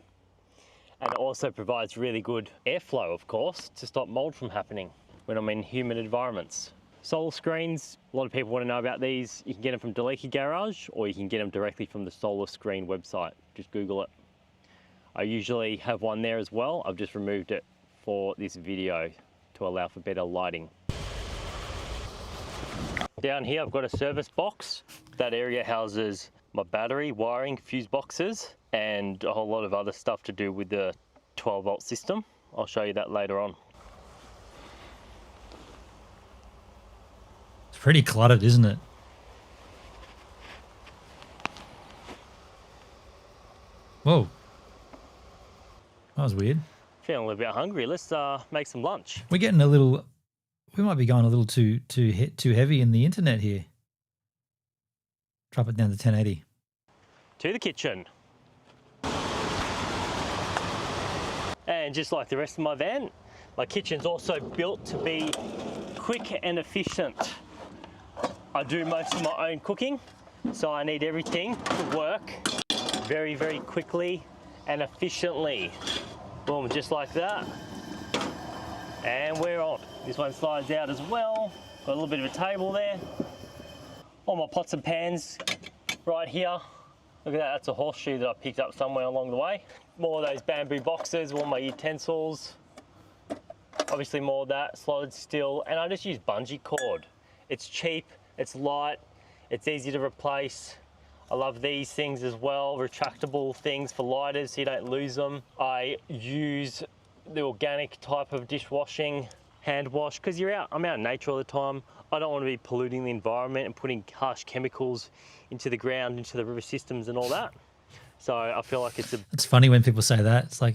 And it also provides really good airflow, of course, to stop mold from happening when I'm in humid environments. Solar screens, a lot of people want to know about these. You can get them from Delica Garage or you can get them directly from the Solar Screen website. Just Google it. I usually have one there as well. I've just removed it for this video to allow for better lighting. Down here I've got a service box. That area houses my battery, wiring, fuse boxes, and a whole lot of other stuff to do with the 12-volt system. I'll show you that later on. It's pretty cluttered, isn't it? Whoa. That was weird. Feeling a little bit hungry. Let's make some lunch. We're getting a little. We might be going a little too heavy in the internet here. Drop it down to 1080. To the kitchen. And just like the rest of my van, my kitchen's also built to be quick and efficient. I do most of my own cooking, so I need everything to work very, very quickly and efficiently. Boom, just like that. And we're on. This one slides out as well. Got a little bit of a table there. All my pots and pans right here. Look at that, that's a horseshoe that I picked up somewhere along the way. More of those bamboo boxes, all my utensils. Obviously more of that, slotted steel, and I just use bungee cord. It's cheap, it's light, it's easy to replace. I love these things as well, retractable things for lighters so you don't lose them. I use the organic type of dishwashing, hand wash, because I'm out in nature all the time. I don't want to be polluting the environment and putting harsh chemicals into the ground, into the river systems and all that. So I feel like It's funny when people say that. It's like,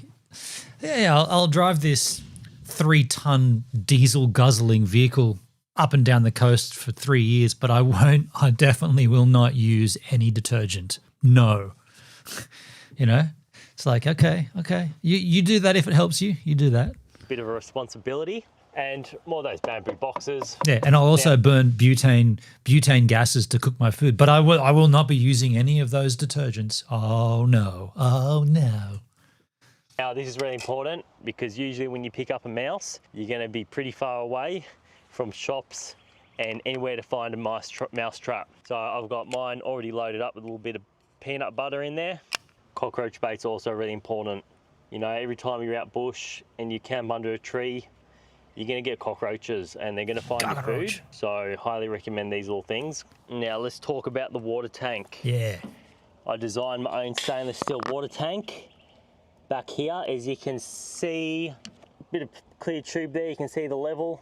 yeah, I'll drive this 3-ton diesel guzzling vehicle up and down the coast for 3 years, but I definitely will not use any detergent. No. You know, it's like, okay. You do that if it helps you. You do that. bit of a responsibility. And more of those bamboo boxes. Yeah, and I'll also burn butane gases to cook my food. But I will not be using any of those detergents. Oh no. Now this is really important because usually when you pick up a mouse, you're going to be pretty far away from shops and anywhere to find a mouse trap. So I've got mine already loaded up with a little bit of peanut butter in there. Cockroach bait's also really important. You know, every time you're out bush and you camp under a tree, you're going to get cockroaches and they're going to find your food. So highly recommend these little things. Now let's talk about the water tank. Yeah. I designed my own stainless steel water tank. Back here, as you can see, a bit of clear tube there, you can see the level.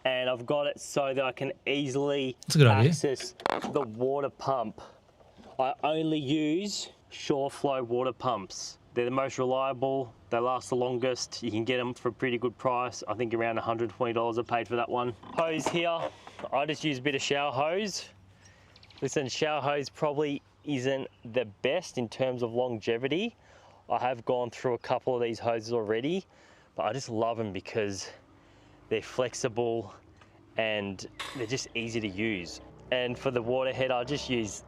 And I've got it so that I can easily access the water pump. I only use shore flow water pumps. They're the most reliable, they last the longest. You can get them for a pretty good price. I think around $120 I paid for that one. Hose here, I just use a bit of shower hose. Listen, shower hose probably isn't the best in terms of longevity. I have gone through a couple of these hoses already, but I just love them because they're flexible and they're just easy to use. And for the water head, I just use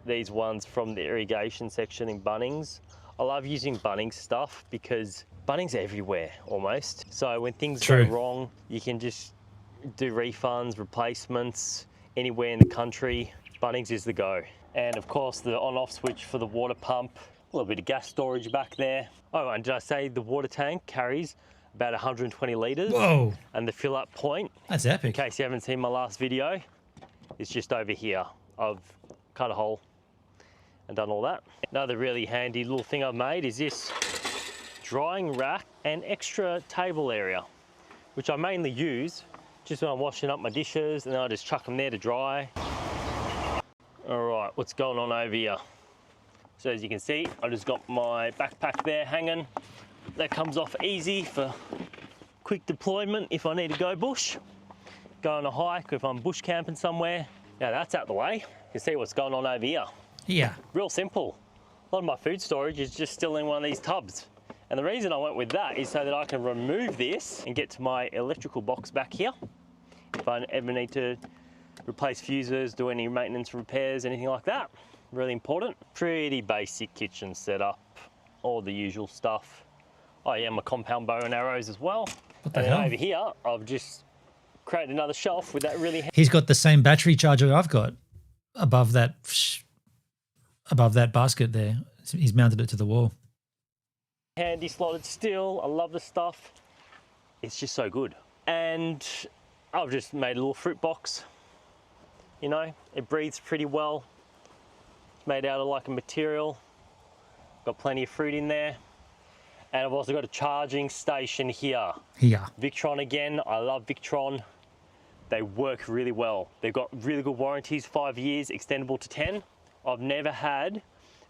these ones from the irrigation section in Bunnings. I love using Bunnings stuff because Bunnings are everywhere almost. So when things go wrong, you can just do refunds, replacements, anywhere in the country. Bunnings is the go. And of course the on-off switch for the water pump, a little bit of gas storage back there. Oh, and did I say the water tank carries about 120 litres? Whoa. And the fill up point, That's epic. in case you haven't seen my last video, it's just over here. I've cut a hole and done all that. Another really handy little thing I've made is this drying rack and extra table area, which I mainly use just when I'm washing up my dishes, and then I just chuck them there to dry. All right, what's going on over here? So as you can see, I just got my backpack there hanging. That comes off easy for quick deployment if I need to go bush, go on a hike, if I'm bush camping somewhere. Now that's out the way. You can see what's going on over here. Yeah. Real simple. A lot of my food storage is just still in one of these tubs. And the reason I went with that is so that I can remove this and get to my electrical box back here. If I ever need to replace fuses, do any maintenance repairs, anything like that. Really important. Pretty basic kitchen setup, all the usual stuff. Oh yeah, my compound bow and arrows as well. What the and hell? then over here, I've just created another shelf with that really He's got the same battery charger I've got above that basket there. He's mounted it to the wall. handy slotted steel. I love the stuff. It's just so good. And I've just made a little fruit box. You know, it breathes pretty well. It's made out of like a material. Got plenty of fruit in there. And I've also got a charging station here. Here. Victron again. I love Victron. They work really well. They've got really good warranties, 5 years, extendable to 10. I've never had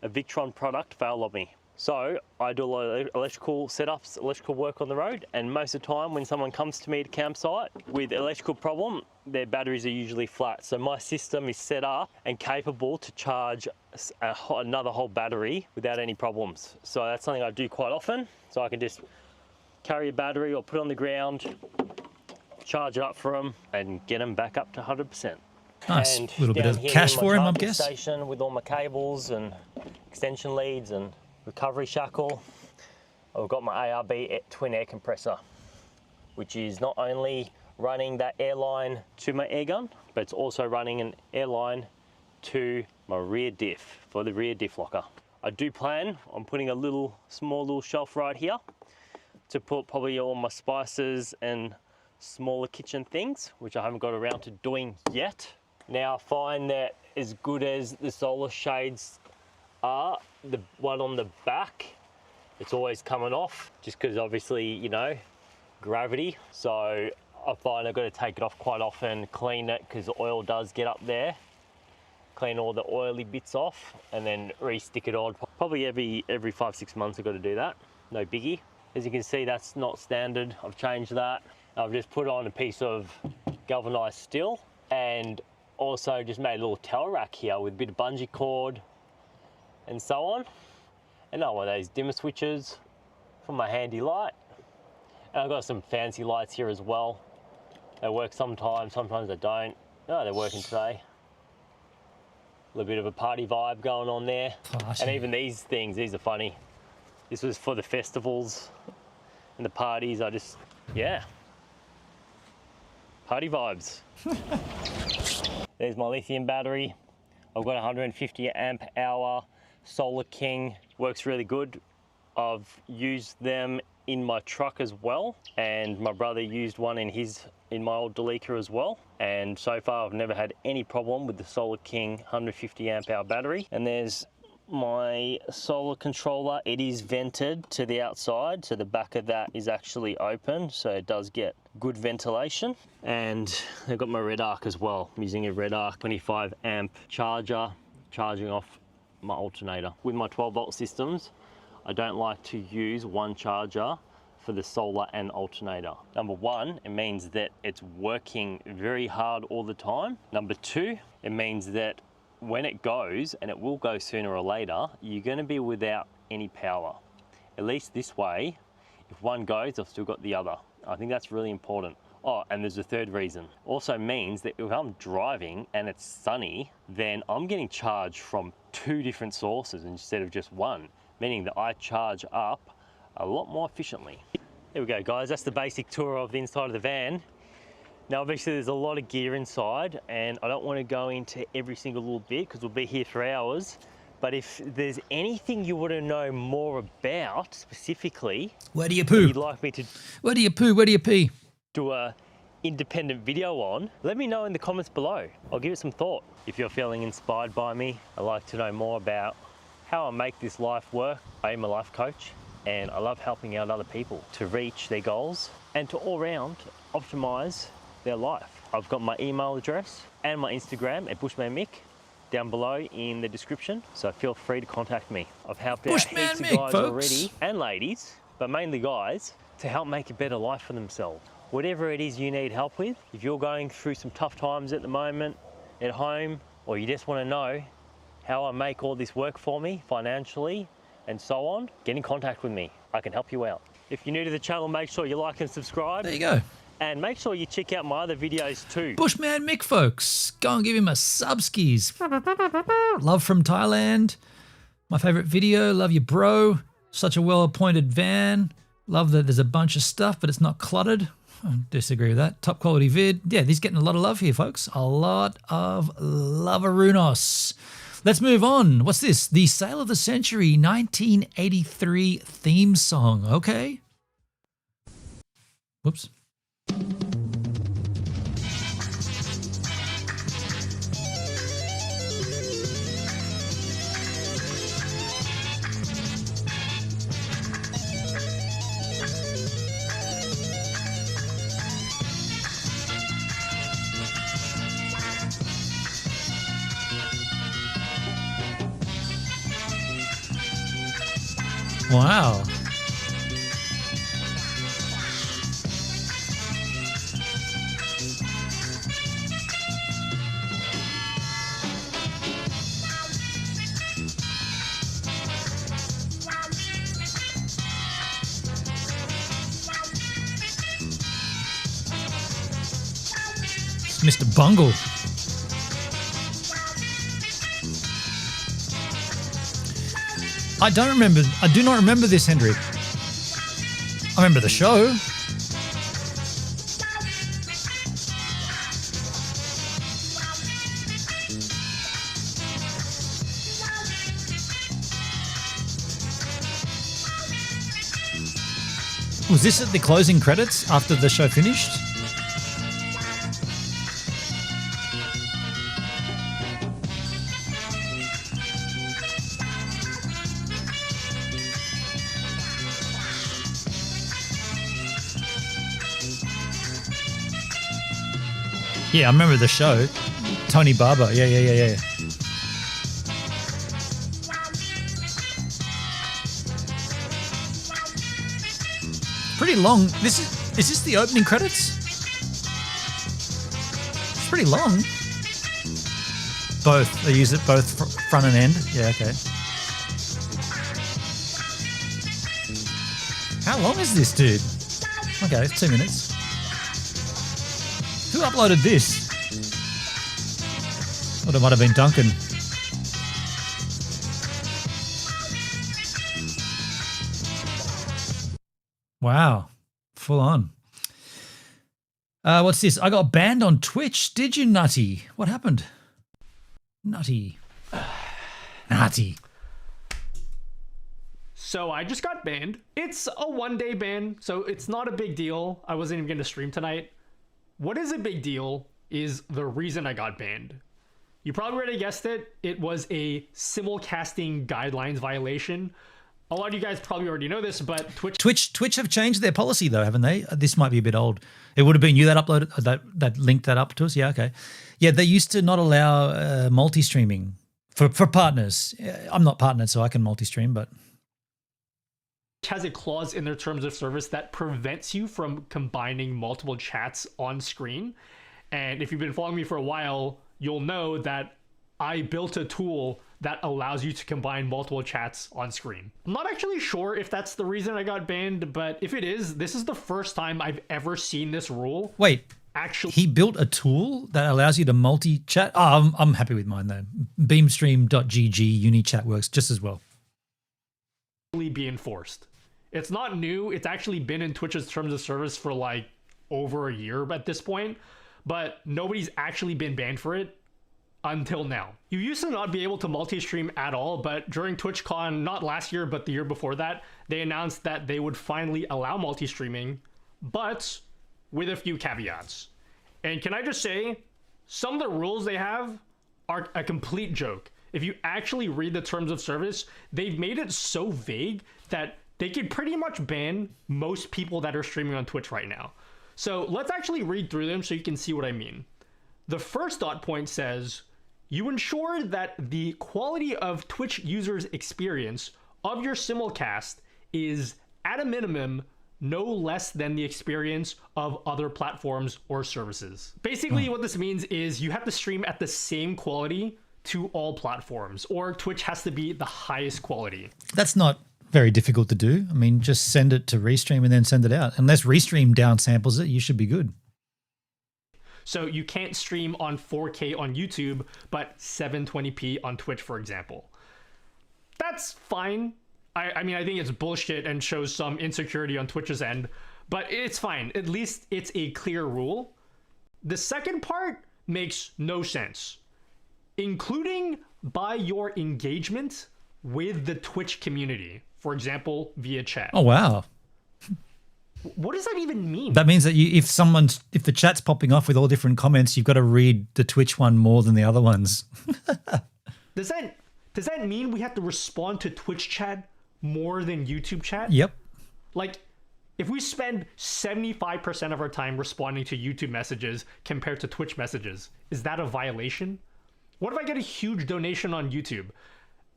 a Victron product fail on me. So I do a lot of electrical setups, electrical work on the road, and most of the time when someone comes to me at a campsite with electrical problem, their batteries are usually flat. So my system is set up and capable to charge another whole battery without any problems. So that's something I do quite often. So I can just carry a battery or put it on the ground, charge it up for them, and get them back up to 100%. Nice. And A little bit down of here cash in my for him, I charging guess. Station with all my cables and extension leads and recovery shackle. I've got my ARB twin air compressor, which is not only running that air line to my air gun, but it's also running an air line to my rear diff for the rear diff locker. I do plan on putting a small little shelf right here to put probably all my spices and smaller kitchen things, which I haven't got around to doing yet. Now I find that as good as the solar shades are, the one on the back, it's always coming off just because obviously, you know, gravity. So I find I've got to take it off quite often, clean it because the oil does get up there, clean all the oily bits off and then re-stick it on. Probably every 5-6 months I've got to do that, no biggie. As you can see, that's not standard. I've changed that. I've just put on a piece of galvanized steel and also just made a little towel rack here with a bit of bungee cord and so on. And one of those dimmer switches for my handy light. And I've got some fancy lights here as well. They work sometimes they don't. Oh, they're working today. A little bit of a party vibe going on there. Party. And even these things, these are funny. This was for the festivals and the parties. Yeah. Party vibes. There's my lithium battery. I've got 150 amp hour Solar King, works really good. I've used them in my truck as well, and my brother used one in my old Delica as well. And so far I've never had any problem with the Solar King 150 amp hour battery. And there's my solar controller. It is vented to the outside, so the back of that is actually open, so it does get good ventilation. And I've got my Red Arc as well. I'm using a Red Arc 25 amp charger, charging off my alternator. With my 12 volt systems, I don't like to use one charger for the solar and alternator. Number one, it means that it's working very hard all the time. Number two, it means that when it goes, and it will go sooner or later, you're going to be without any power. At least this way, if one goes, I've still got the other. I think that's really important. Oh, and there's a third reason. Also means that if I'm driving and it's sunny, then I'm getting charged from 2 different sources instead of just one, meaning that I charge up a lot more efficiently. There we go, guys. That's the basic tour of the inside of the van. Now, obviously, there's a lot of gear inside, and I don't want to go into every single little bit because we'll be here for hours. But if there's anything you want to know more about specifically, Where do you poo? you'd like me to Where do you poo? Where do you pee? do a independent video on, let me know in the comments below. I'll give it some thought. If you're feeling inspired by me, I'd like to know more about how I make this life work. I am a life coach, and I love helping out other people to reach their goals and to all round optimize their life. I've got my email address and my Instagram at Bushmanmick down below in the description, so feel free to contact me. I've helped out heaps of guys already, and ladies, but mainly guys, to help make a better life for themselves. Whatever it is you need help with, if you're going through some tough times at the moment at home, or you just want to know how I make all this work for me financially and so on, get in contact with me. I can help you out. If you're new to the channel, make sure you like and subscribe. There you go. And make sure you check out my other videos too. Bushmanmick, folks. Go and give him a subskis. Love from Thailand. My favorite video. Love you, bro. Such a well-appointed van. Love that there's a bunch of stuff, but it's not cluttered. I disagree with that. Top quality vid. Yeah, he's getting a lot of love here, folks. A lot of love-a-runos. Let's move on. What's this? The Sale of the Century 1983 theme song. Okay. Whoops. Wow. It's Mr. Bungle. I do not remember this, Hendrik. I remember the show. Was this at the closing credits after the show finished? Yeah, I remember the show. Tony Barber. Yeah. Pretty long. Is this the opening credits? It's pretty long. Both. They use it both front and end. Yeah, okay. How long is this, dude? Okay, 2 minutes. Who uploaded this? Well, it might have been Duncan. Wow. Full on. What's this? I got banned on Twitch. Did you, Nutty? What happened? Nutty. Nutty. So I just got banned. It's a 1-day ban, so it's not a big deal. I wasn't even going to stream tonight. What is a big deal is the reason I got banned. You probably already guessed it. It was a simulcasting guidelines violation. A lot of you guys probably already know this, but Twitch have changed their policy though, haven't they? This might be a bit old. It would have been you that uploaded that linked that up to us. Yeah, okay. Yeah, they used to not allow multi-streaming for partners. I'm not partnered, so I can multi-stream, but has a clause in their terms of service that prevents you from combining multiple chats on screen. And if you've been following me for a while, you'll know that I built a tool that allows you to combine multiple chats on screen. I'm not actually sure if that's the reason I got banned, but if it is, this is the first time I've ever seen this rule. Wait, actually, he built a tool that allows you to multi-chat? Oh, I'm happy with mine though. Beamstream.gg UniChat works just as well. be enforced. It's not new. It's actually been in Twitch's terms of service for like over a year at this point, but nobody's actually been banned for it until now. You used to not be able to multi-stream at all, but during TwitchCon, not last year, but the year before that, they announced that they would finally allow multi-streaming, but with a few caveats. And can I just say, some of the rules they have are a complete joke. If you actually read the terms of service, they've made it so vague that they could pretty much ban most people that are streaming on Twitch right now. So let's actually read through them so you can see what I mean. The first dot point says, you ensure that the quality of Twitch users' experience of your simulcast is, at a minimum, no less than the experience of other platforms or services. Basically, what this means is you have to stream at the same quality to all platforms, or Twitch has to be the highest quality. That's not very difficult to do. I mean, just send it to Restream and then send it out. Unless Restream downsamples it, you should be good. So you can't stream on 4K on YouTube, but 720p on Twitch, for example. That's fine. I mean, I think it's bullshit and shows some insecurity on Twitch's end, but it's fine. At least it's a clear rule. The second part makes no sense. Including by your engagement with the Twitch community, for example, via chat. Oh, wow. What does that even mean? That means that if the chat's popping off with all different comments, you've got to read the Twitch one more than the other ones. Does that mean we have to respond to Twitch chat more than YouTube chat? Yep. Like, if we spend 75% of our time responding to YouTube messages compared to Twitch messages, is that a violation? What if I get a huge donation on YouTube?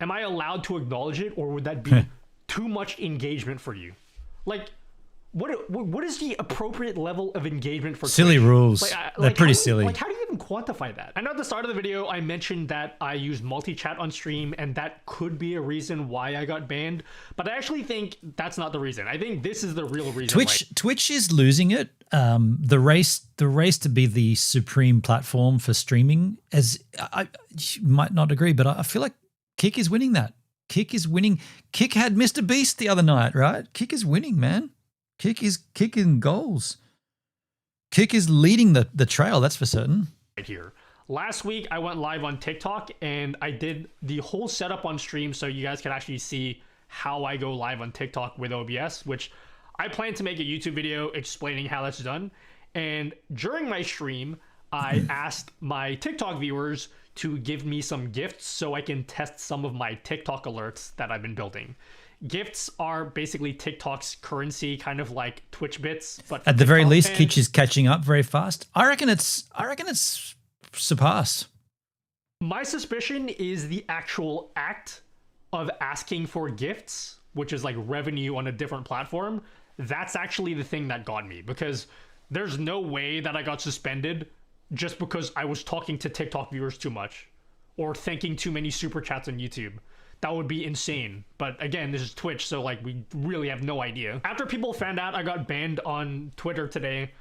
Am I allowed to acknowledge it, or would that be too much engagement for you? Like, what is the appropriate level of engagement for silly Twitch? rules? They're pretty silly. Like, how do you even quantify that? I know at the start of the video, I mentioned that I use multi-chat on stream, and that could be a reason why I got banned. But I actually think that's not the reason. I think this is the real reason. Twitch is losing it. The race to be the supreme platform for streaming, as you might not agree, but I feel like Kick is winning that. Kick is winning. Kick had Mr. Beast the other night, right? Kick is winning, man. Kick is kicking goals. Kick is leading the trail, that's for certain. Right here. Last week, I went live on TikTok, and I did the whole setup on stream so you guys can actually see how I go live on TikTok with OBS, which I plan to make a YouTube video explaining how that's done. And during my stream, I asked my TikTok viewers to give me some gifts so I can test some of my TikTok alerts that I've been building. Gifts are basically TikTok's currency, kind of like Twitch bits, but at the very TikTok least, fans. Kitch is catching up very fast. I reckon it's surpassed. My suspicion is the actual act of asking for gifts, which is like revenue on a different platform. That's actually the thing that got me, because there's no way that I got suspended just because I was talking to TikTok viewers too much or thanking too many super chats on YouTube. That would be insane. But again, this is Twitch, so like we really have no idea. After people found out I got banned on Twitter today,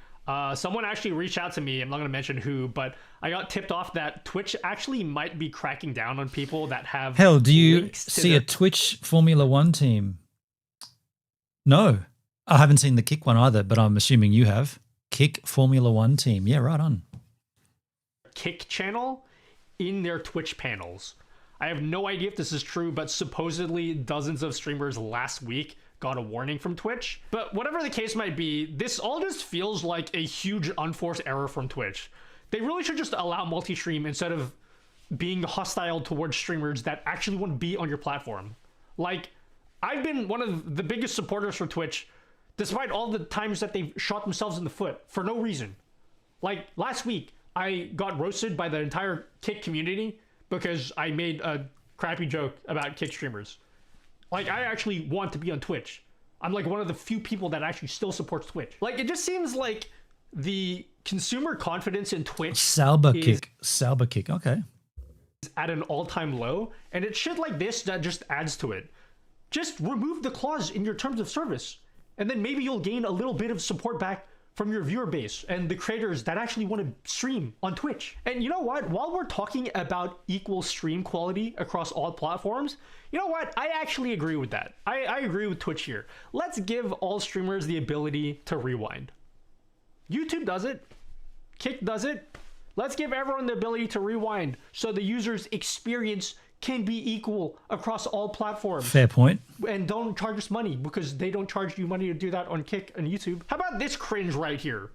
someone actually reached out to me. I'm not going to mention who, but I got tipped off that Twitch actually might be cracking down on people that have. Hell, do you see a Twitch Formula One team? No, I haven't seen the Kick one either, but I'm assuming you have. Kick Formula One team. Yeah, right on. Kick channel in their Twitch panels. I have no idea if this is true, but supposedly dozens of streamers last week got a warning from Twitch. But whatever the case might be, this all just feels like a huge unforced error from Twitch. They really should just allow multi-stream instead of being hostile towards streamers that actually want to be on your platform. Like, I've been one of the biggest supporters for Twitch, despite all the times that they've shot themselves in the foot for no reason. Like, last week, I got roasted by the entire Kick community because I made a crappy joke about Kick streamers. Like, I actually want to be on Twitch. I'm like one of the few people that actually still supports Twitch. Like, it just seems like the consumer confidence in Twitch Salba Kick. Okay. at an all-time low, and it's shit like this that just adds to it. Just remove the clause in your terms of service, and then maybe you'll gain a little bit of support back from your viewer base and the creators that actually want to stream on Twitch. And you know what? While we're talking about equal stream quality across all platforms, you know what? I actually agree with that. I agree with Twitch here. Let's give all streamers the ability to rewind. YouTube does it. Kick does it. Let's give everyone the ability to rewind so the user's experience can be equal across all platforms. Fair point. And don't charge us money because they don't charge you money to do that on Kick and YouTube. How about this cringe right here?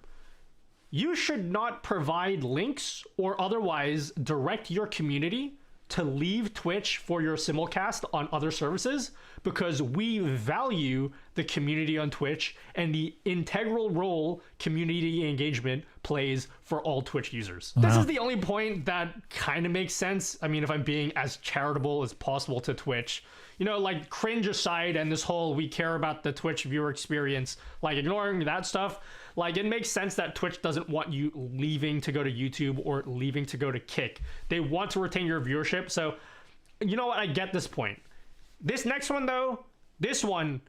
You should not provide links or otherwise direct your community to leave Twitch for your simulcast on other services because we value the community on Twitch and the integral role community engagement plays for all Twitch users. Wow. This is the only point that kind of makes sense. I mean, if I'm being as charitable as possible to Twitch, you know, like cringe aside and this whole we care about the Twitch viewer experience, like ignoring that stuff, like it makes sense that Twitch doesn't want you leaving to go to YouTube or leaving to go to Kick. They want to retain your viewership. So, you know what? I get this point. This next one though, this one's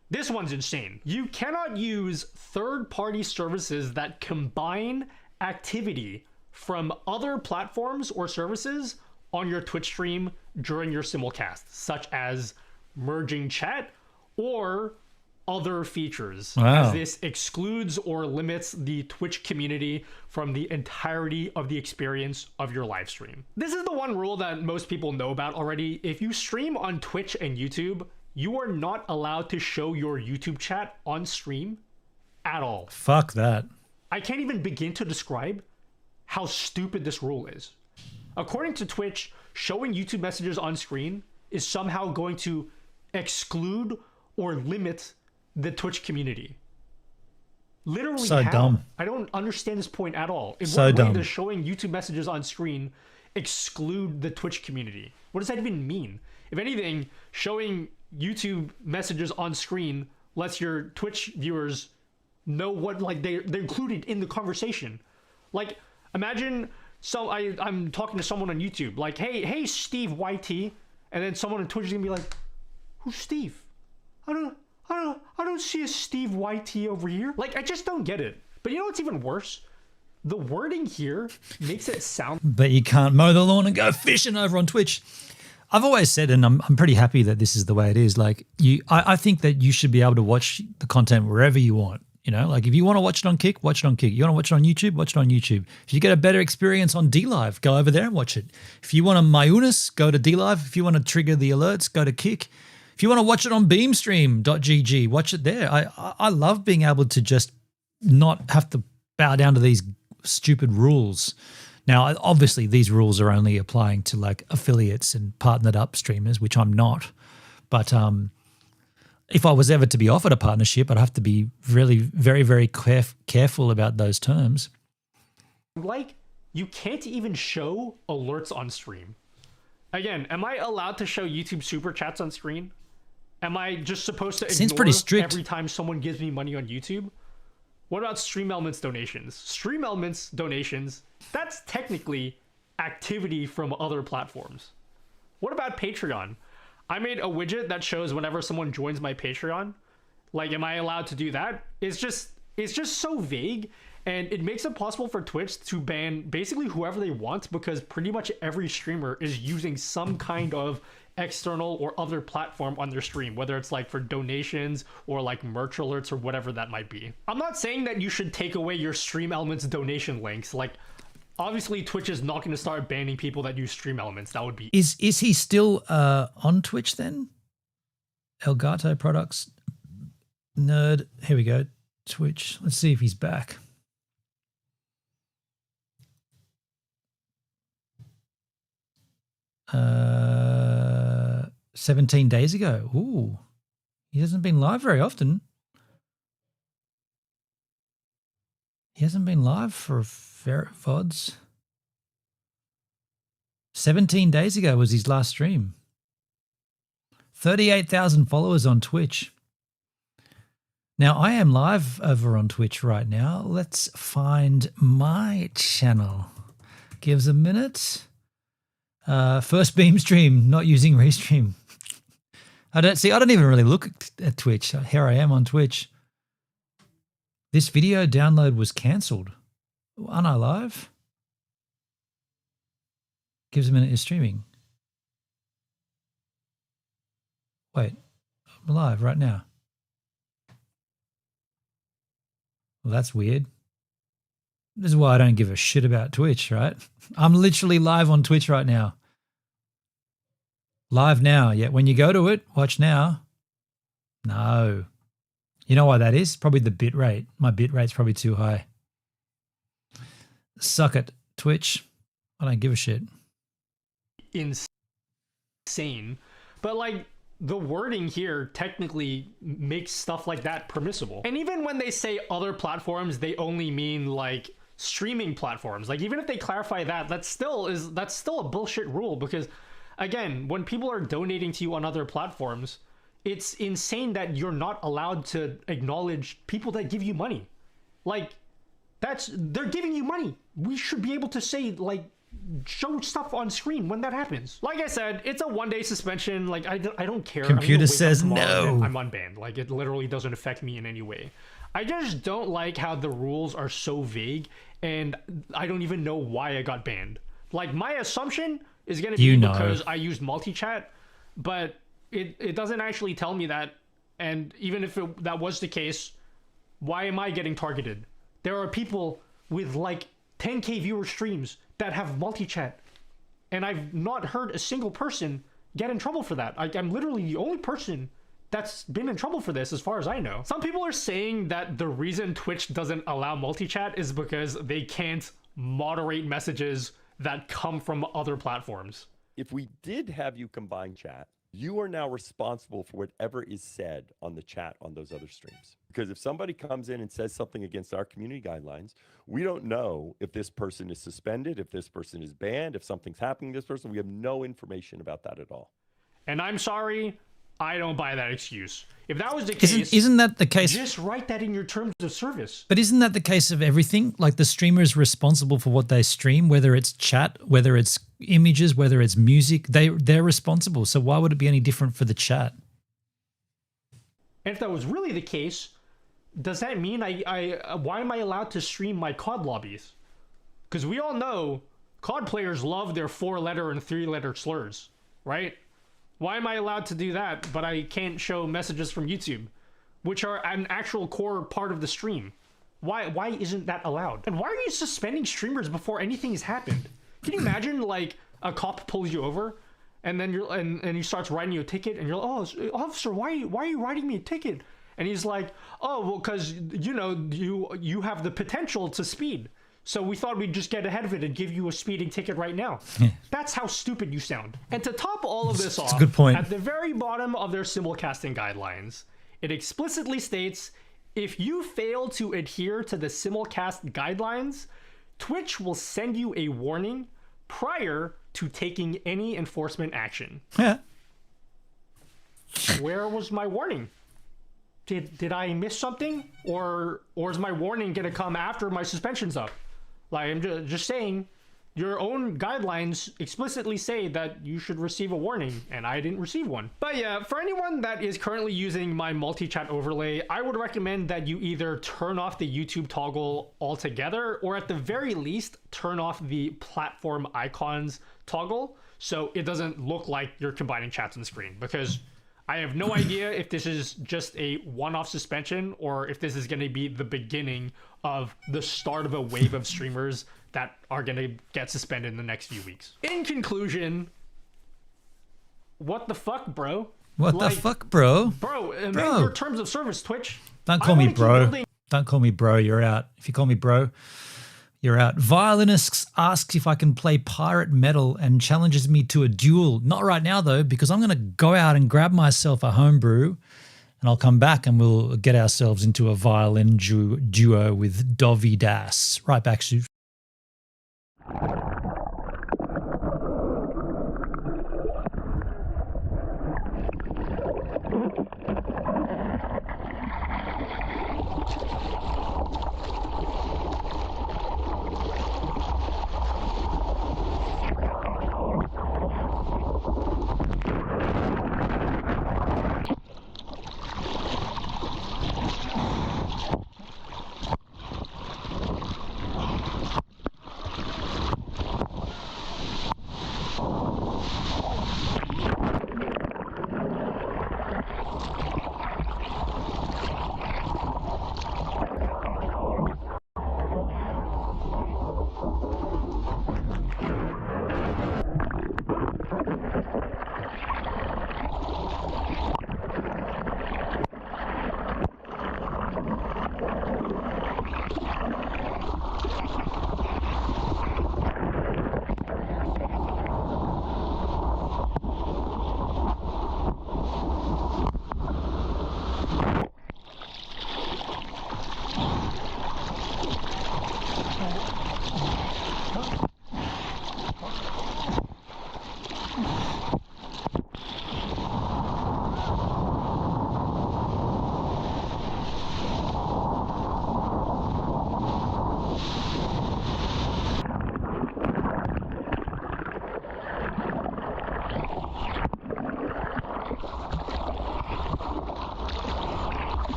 insane. You cannot use third-party services that combine activity from other platforms or services on your Twitch stream during your simulcast, such as merging chat or other features. Wow. As this excludes or limits the Twitch community from the entirety of the experience of your live stream. This is the one rule that most people know about already. If you stream on Twitch and YouTube, you are not allowed to show your YouTube chat on stream at all. Fuck that. I can't even begin to describe how stupid this rule is. According to Twitch, showing YouTube messages on screen is somehow going to exclude or limit the Twitch community. Literally so how? Dumb. I don't understand this point at all. In so what way dumb. does showing YouTube messages on screen exclude the Twitch community? What does that even mean? If anything, showing YouTube messages on screen lets your Twitch viewers know what, like, they're included in the conversation. Like, imagine I'm talking to someone on YouTube, like, hey Steve YT, and then someone on Twitch is gonna be like, who's Steve? I don't see a Steve YT over here. Like, I just don't get it. But you know what's even worse? The wording here makes it sound. But you can't mow the lawn and go fishing over on Twitch. I've always said, and I'm pretty happy that this is the way it is. Like, I think that you should be able to watch the content wherever you want. You know, like if you want to watch it on Kick, watch it on Kick. You want to watch it on YouTube, watch it on YouTube. If you get a better experience on DLive, go over there and watch it. If you want a Mayunis, go to DLive. If you want to trigger the alerts, go to Kick. If you want to watch it on beamstream.gg, watch it there. I love being able to just not have to bow down to these stupid rules. Now, obviously, these rules are only applying to like affiliates and partnered up streamers, which I'm not. But if I was ever to be offered a partnership, I'd have to be really very, very careful about those terms. Like, you can't even show alerts on stream. Again, am I allowed to show YouTube super chats on screen? Am I just supposed to Seems ignore pretty strict. every time someone gives me money on YouTube? What about Stream Elements donations? Stream Elements donations, that's technically activity from other platforms. What about Patreon? I made a widget that shows whenever someone joins my Patreon. Like, am I allowed to do that? It's just so vague, and it makes it possible for Twitch to ban basically whoever they want because pretty much every streamer is using some kind of external or other platform on their stream, whether it's like for donations or like merch alerts or whatever that might be. I'm not saying that you should take away your Stream Elements donation links. Like, obviously Twitch is not going to start banning people that use Stream Elements. That would be... Is he still on Twitch then? Elgato Products Nerd. Here we go. Twitch. Let's see if he's back. Uh, 17 days ago. Ooh. He hasn't been live very often. He hasn't been live for VODs. 17 days ago was his last stream. 38,000 followers on Twitch. Now, I am live over on Twitch right now. Let's find my channel. Give us a minute. First beam stream, not using Restream. I don't even really look at Twitch. Here I am on Twitch. This video download was cancelled. Aren't I live? Gives a minute you're streaming. Wait, I'm live right now. Well, that's weird. This is why I don't give a shit about Twitch, right? I'm literally live on Twitch right now. Live now. Yet when you go to it, watch now. No. You know why that is? Probably the bit rate. My bit rate's probably too high. Suck it, Twitch. I don't give a shit. Insane. But like the wording here technically makes stuff like that permissible. And even when they say other platforms, they only mean like streaming platforms. Like even if they clarify that, that's still a bullshit rule, because again, when people are donating to you on other platforms, it's insane that you're not allowed to acknowledge people that give you money. Like they're giving you money. We should be able to say like show stuff on screen when that happens. Like I said, it's a 1-day suspension. Like I don't care. Computer says no. I'm unbanned. Like it literally doesn't affect me in any way. I just don't like how the rules are so vague, and I don't even know why I got banned. Like my assumption is going to be because I used multi-chat, but it doesn't actually tell me that. And even if that was the case, why am I getting targeted? There are people with like 10K viewer streams that have multi-chat, and I've not heard a single person get in trouble for that. I'm literally the only person that's been in trouble for this as far as I know. Some people are saying that the reason Twitch doesn't allow multi-chat is because they can't moderate messages that come from other platforms. If we did have you combine chat, you are now responsible for whatever is said on the chat on those other streams. Because if somebody comes in and says something against our community guidelines, we don't know if this person is suspended, if this person is banned, if something's happening to this person. We have no information about that at all. And I'm sorry, I don't buy that excuse. If that was the case, isn't that the case? Just write that in your terms of service. But isn't that the case of everything? Like the streamer is responsible for what they stream, whether it's chat, whether it's images, whether it's music. They're responsible. So why would it be any different for the chat? And if that was really the case, does that mean why am I allowed to stream my COD lobbies? Because we all know COD players love their 4-letter and 3-letter slurs, right? Why am I allowed to do that, but I can't show messages from YouTube, which are an actual core part of the stream? Why isn't that allowed? And why are you suspending streamers before anything has happened? Can you imagine like a cop pulls you over and then and he starts writing you a ticket and you're like, oh, officer, why are you writing me a ticket? And he's like, oh, well, because you have the potential to speed. So we thought we'd just get ahead of it and give you a speeding ticket right now. That's how stupid you sound. And to top all of this off, a good point. At the very bottom of their simulcasting guidelines, it explicitly states, if you fail to adhere to the simulcast guidelines, Twitch will send you a warning prior to taking any enforcement action. Yeah. Where was my warning? Did I miss something? Or is my warning gonna come after my suspension's up? Like, I'm just saying, your own guidelines explicitly say that you should receive a warning, and I didn't receive one. But yeah, for anyone that is currently using my multi-chat overlay, I would recommend that you either turn off the YouTube toggle altogether, or at the very least, turn off the platform icons toggle, so it doesn't look like you're combining chats on the screen, because I have no idea if this is just a one-off suspension or if this is going to be the beginning of the start of a wave of streamers that are going to get suspended in the next few weeks. In conclusion, what the fuck, bro? What the fuck, bro? Bro, amend your terms of service, Twitch. Don't call me bro. Don't call me bro. You're out. If you call me bro, you're out. Violinist asks if I can play pirate metal and challenges me to a duel. Not right now, though, because I'm going to go out and grab myself a homebrew, and I'll come back and we'll get ourselves into a violin duo with Dovydas. Right back, Sue.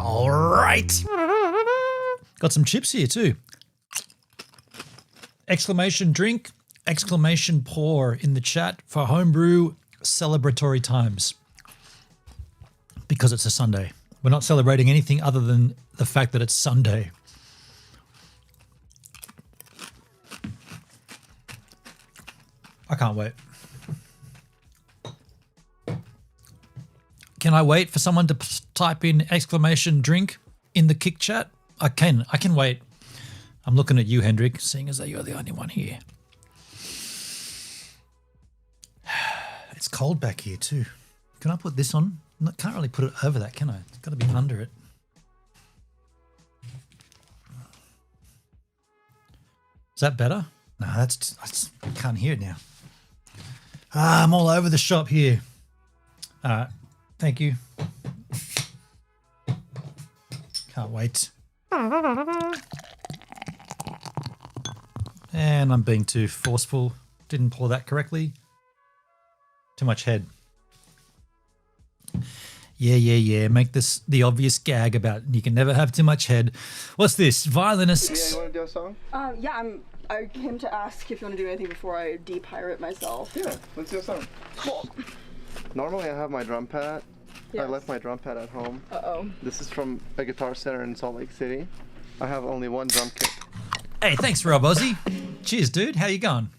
All right. Got some chips here too. Exclamation drink, exclamation pour in the chat for homebrew celebratory times. Because it's a Sunday. We're not celebrating anything other than the fact that it's Sunday. I can't wait. Can I wait for someone to type in exclamation drink in the kick chat? I can wait. I'm looking at you, Hendrik, seeing as though you're the only one here. It's cold back here too. Can I put this on? I can't really put it over that, can I? It's got to be under it. Is that better? No, I can't hear it now. I'm all over the shop here. All right. Thank you. Can't wait. And I'm being too forceful. Didn't pour that correctly. Too much head. Yeah. Make this the obvious gag about you can never have too much head. What's this? Violinist. Yeah, you want to do a song? I came to ask if you want to do anything before I de-pirate myself. Yeah, let's do a song. Cool. Normally I have my drum pad. Yes. I left my drum pad at home. Uh-oh. This is from a guitar center in Salt Lake City. I have only one drum kit. Hey, thanks, Rob Ozzy. Cheers, dude. How you going?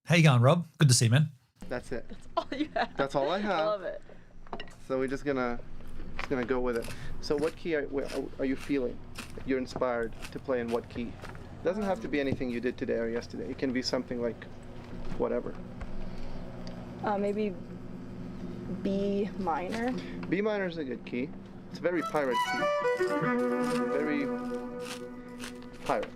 How you going, Rob? Good to see you, man. That's it. That's all you have. That's all I have. I love it. So we're just gonna go with it. So what key are you feeling? You're inspired to play in what key? It doesn't have to be anything you did today or yesterday. It can be something like whatever. Maybe B minor. B minor is a good key. It's a very pirate key. Very pirate.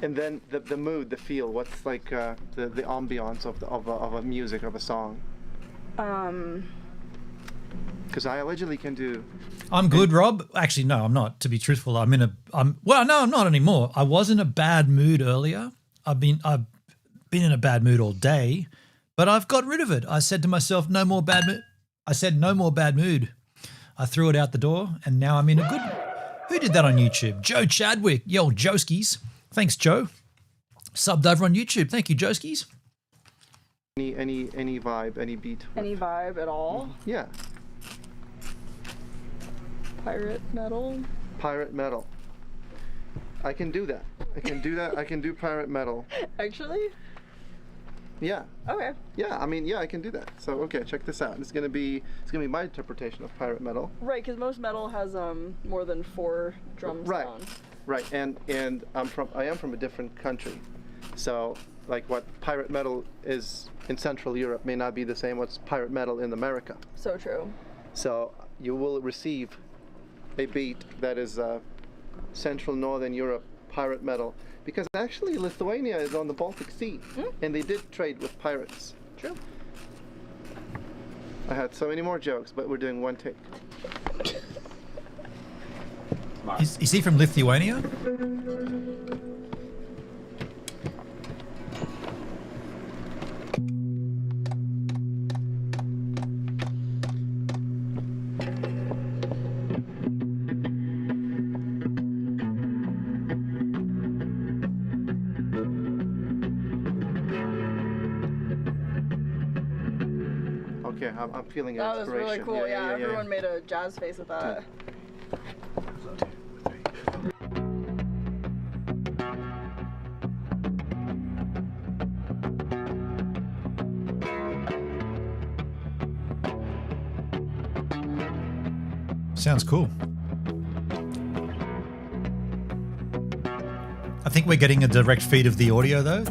And then the mood, the feel. What's like the ambiance of a music of a song? Because I allegedly can do. I'm good, Rob. Actually, no, I'm not. To be truthful, I'm not anymore. I was in a bad mood earlier. I've been in a bad mood all day, but I've got rid of it. I said to myself, no more bad mood. I said no more bad mood. I threw it out the door, and now I'm in a good. Who did that on YouTube? Joe Chadwick. Yo, Joskies. Thanks, Joe. Subbed over on YouTube. Thank you, Joskies. Any vibe, any beat. Any vibe at all? Yeah. Pirate metal? Pirate metal. I can do that. I can do that. I can do pirate metal. Actually? Yeah. Okay. Yeah, I mean, yeah, I can do that. So, okay, check this out. It's gonna be my interpretation of pirate metal. Right, because most metal has more than 4 drum sounds. Right, and I am from a different country, so like what pirate metal is in Central Europe may not be the same what's pirate metal in America. So true. So you will receive a beat that is Central Northern Europe pirate metal, because actually Lithuania is on the Baltic Sea, and they did trade with pirates. True. I had so many more jokes, but we're doing one take. Is he from Lithuania? Okay, I'm feeling That was inspiration. really cool. Yeah, everyone made a jazz face at that. Sounds cool. I think we're getting a direct feed of the audio though.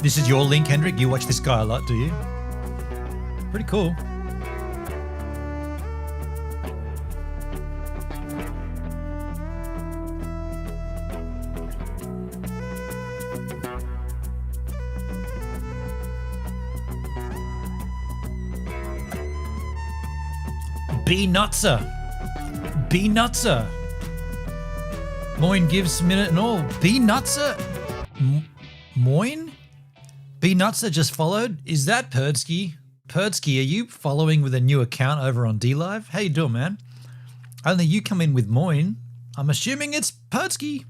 This is your link, Hendrik. You watch this guy a lot, do you? Pretty cool. Be nutser. Be nutser. Moin gives minute and all. B Nutzer? Moin? B Nutzer just followed? Is that Perdsky? Perdsky, are you following with a new account over on DLive? How you doing, man? Only you come in with Moin. I'm assuming it's Perdsky.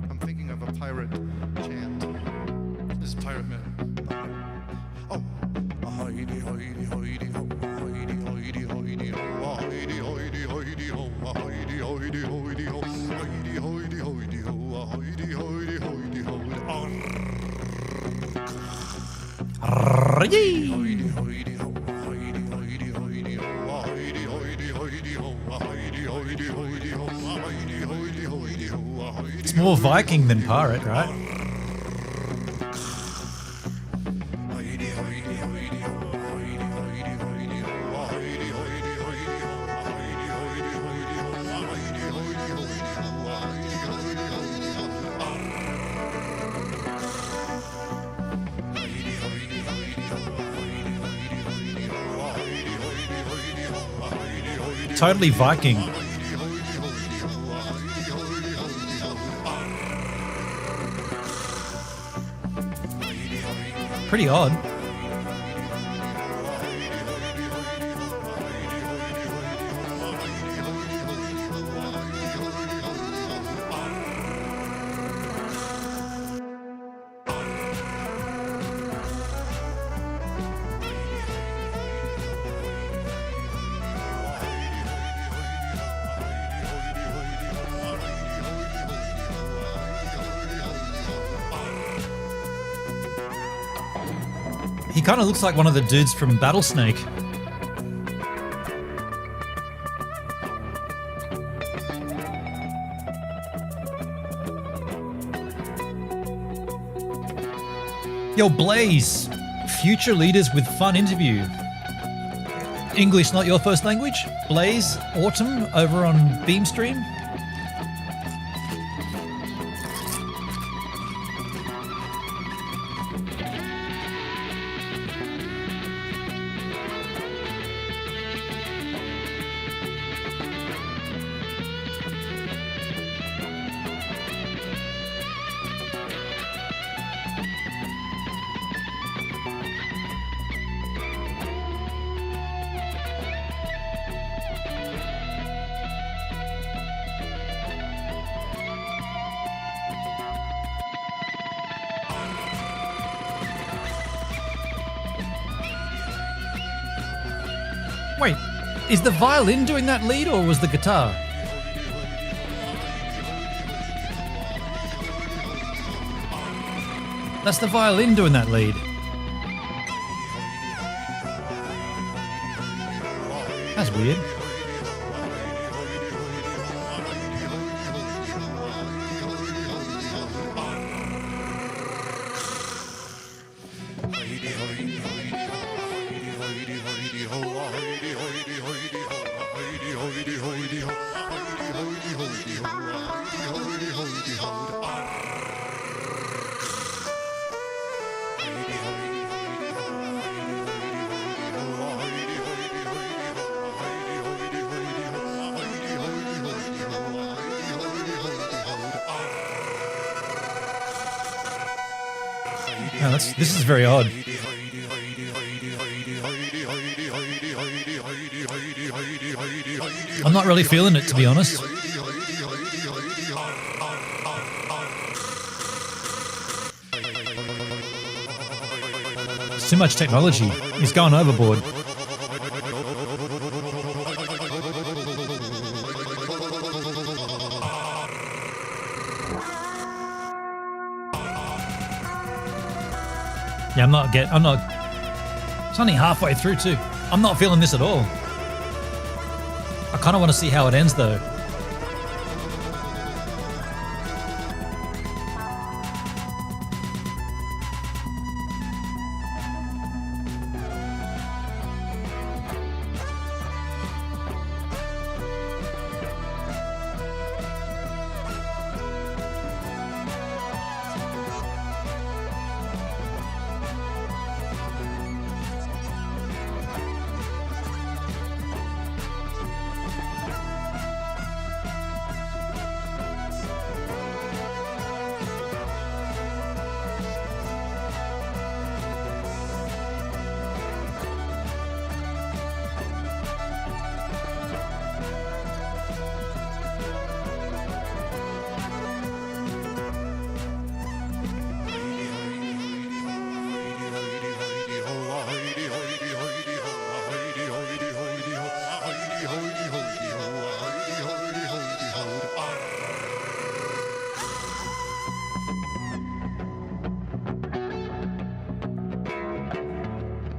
I'm thinking of a pirate chant. This is pirate myth. Oh. Hoity hoity hoity ho, hoity hoity hoity ho, hoity hoity hoity ho, hoity hoity hoity ho, hoity hoity hoity ho, hoity hoity hoity ho. Hoity hoity ho, hoity hoity hoity ho, hoity hoity hoity ho, hoity hoity hoity ho, hoity hoity hoity ho. It's more Viking than pirate, right? Totally Viking. Pretty odd. He kind of looks like one of the dudes from Battlesnake. Yo, Blaze. Future leaders with fun interview. English not your first language? Blaze Autumn over on Beamstream. Wait, is the violin doing that lead or was the guitar? That's the violin doing that lead. That's weird. No, this is very odd. I'm not really feeling it, to be honest. It's too much technology. He's going overboard. Yeah, I'm not. It's only halfway through too. I'm not feeling this at all. I kind of want to see how it ends though.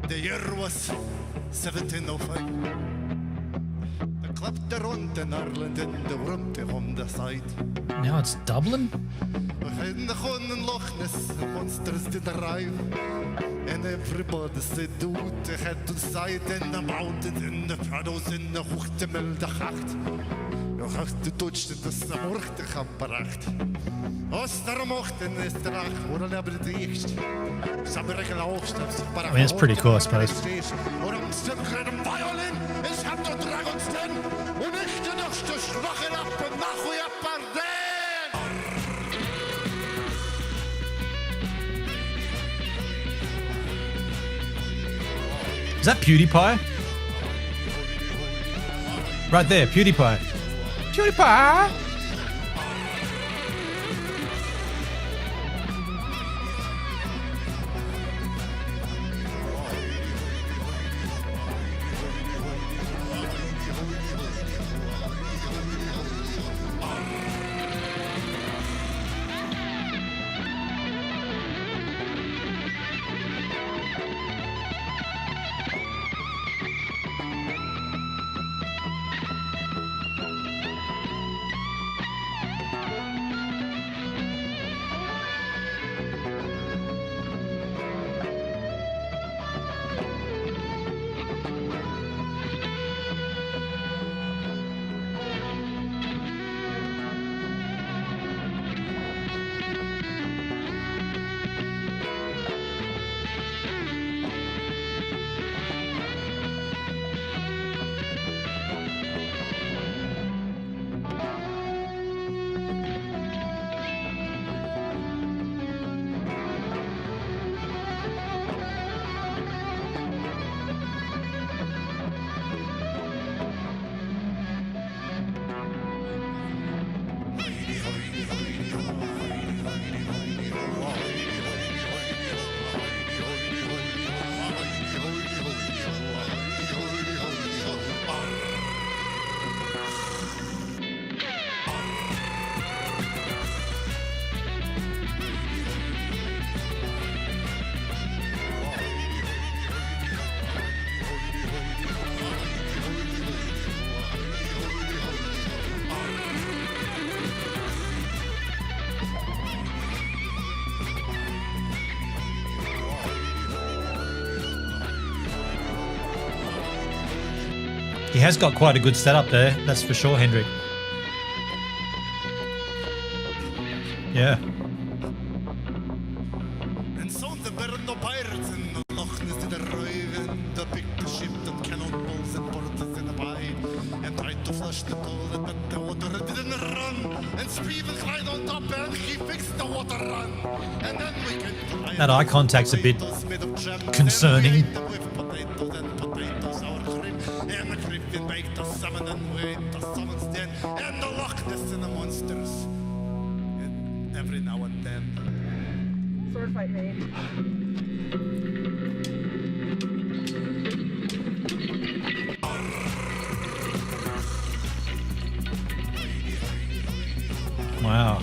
The year was 1705. The clapped around in Ireland in the room on the side. Now it's Dublin? In the Hun and Loch Ness, the monsters did arrive. And everybody said, dude, they had to sight in the mountains, in the shadows, in the Hochtemel, the Hacht. You have to touch the Samurchte gebracht. Ostermochten is the Rach, or a never the East. Sabreken Hochstads, I mean, it's pretty cool, I suppose. Or I'm still creating violin, is have to Dragon's Den. Und ich den noch zu schwachen ab und nach wie Pardon. Is that PewDiePie? Right there, PewDiePie. PewDiePie! He has got quite a good setup there, that's for sure, Hendrik. Yeah. And so the burn the pirates in the Loch Ness to the Raven, the big ship and cannonballs and porters in the bay, and tried to flush the toilet, but the water didn't run. And Steven climbed on top and he fixed the water run. And then we can That eye contact's a bit concerning. And the griffin baked the salmon and wait the salmon's den, and the Loch Ness and the monsters. And every now and then. Sword fight made. Wow.